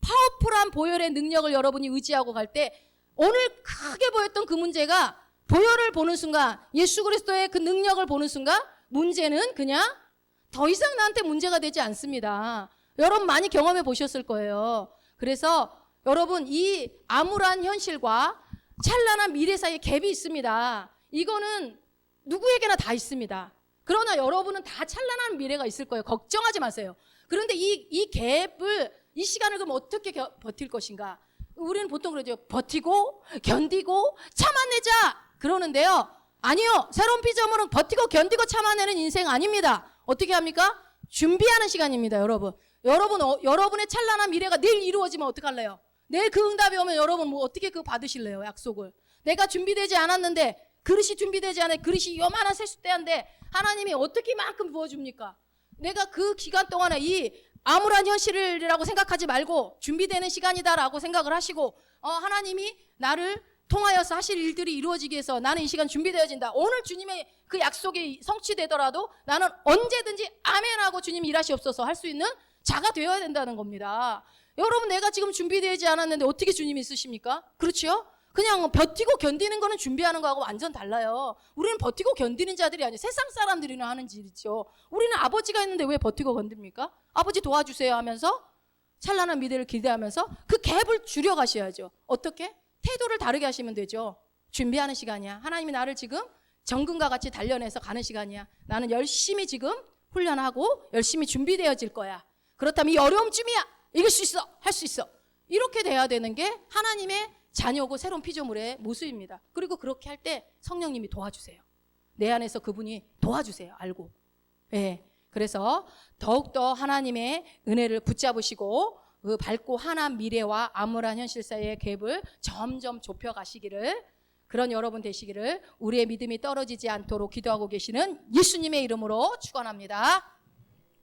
파워풀한 보혈의 능력을 여러분이 의지하고 갈 때 오늘 크게 보였던 그 문제가 보혈을 보는 순간, 예수 그리스도의 그 능력을 보는 순간 문제는 그냥 더 이상 나한테 문제가 되지 않습니다. 여러분 많이 경험해 보셨을 거예요. 그래서 여러분 이 암울한 현실과 찬란한 미래 사이에 갭이 있습니다. 이거는 누구에게나 다 있습니다. 그러나 여러분은 다 찬란한 미래가 있을 거예요. 걱정하지 마세요. 그런데 이 갭을, 이 시간을 그럼 어떻게 버틸 것인가? 우리는 보통 그러죠. 버티고 견디고 참아내자 그러는데요. 아니요. 새로운 피조물은 버티고 견디고 참아내는 인생 아닙니다. 어떻게 합니까? 준비하는 시간입니다. 여러분의 찬란한 미래가 내일 이루어지면 어떡할래요? 내일 그 응답이 오면 여러분 뭐 어떻게 그거 받으실래요? 약속을. 내가 준비되지 않았는데, 그릇이 준비되지 않아, 그릇이 요만한 세숫대한데 하나님이 어떻게 이만큼 부어줍니까? 내가 그 기간 동안에 이 암울한 현실이라고 생각하지 말고 준비되는 시간이다라고 생각을 하시고 하나님이 나를 통하여서 하실 일들이 이루어지기 위해서 나는 이 시간 준비되어진다. 오늘 주님의 그 약속이 성취되더라도 나는 언제든지 아멘하고 주님 일하시옵소서 할 수 있는 자가 되어야 된다는 겁니다. 여러분 내가 지금 준비되지 않았는데 어떻게 주님이 쓰십니까? 그렇죠? 그냥 버티고 견디는 거는 준비하는 거하고 완전 달라요. 우리는 버티고 견디는 자들이 아니에요. 세상 사람들이나 하는 일이죠. 우리는 아버지가 있는데 왜 버티고 견딥니까? 아버지 도와주세요 하면서 찬란한 미래를 기대하면서 그 갭을 줄여가셔야죠. 어떻게? 태도를 다르게 하시면 되죠. 준비하는 시간이야. 하나님이 나를 지금 정금과 같이 단련해서 가는 시간이야. 나는 열심히 지금 훈련하고 열심히 준비되어질 거야. 그렇다면 이 어려움쯤이야. 이길 수 있어. 할 수 있어. 이렇게 돼야 되는 게 하나님의 자녀고 새로운 피조물의 모습입니다. 그리고 그렇게 할 때 성령님이 도와주세요. 내 안에서 그분이 도와주세요. 알고. 네. 그래서 더욱더 하나님의 은혜를 붙잡으시고 그 밝고 환한 미래와 암울한 현실 사이의 갭을 점점 좁혀가시기를, 그런 여러분 되시기를 우리의 믿음이 떨어지지 않도록 기도하고 계시는 예수님의 이름으로 축원합니다.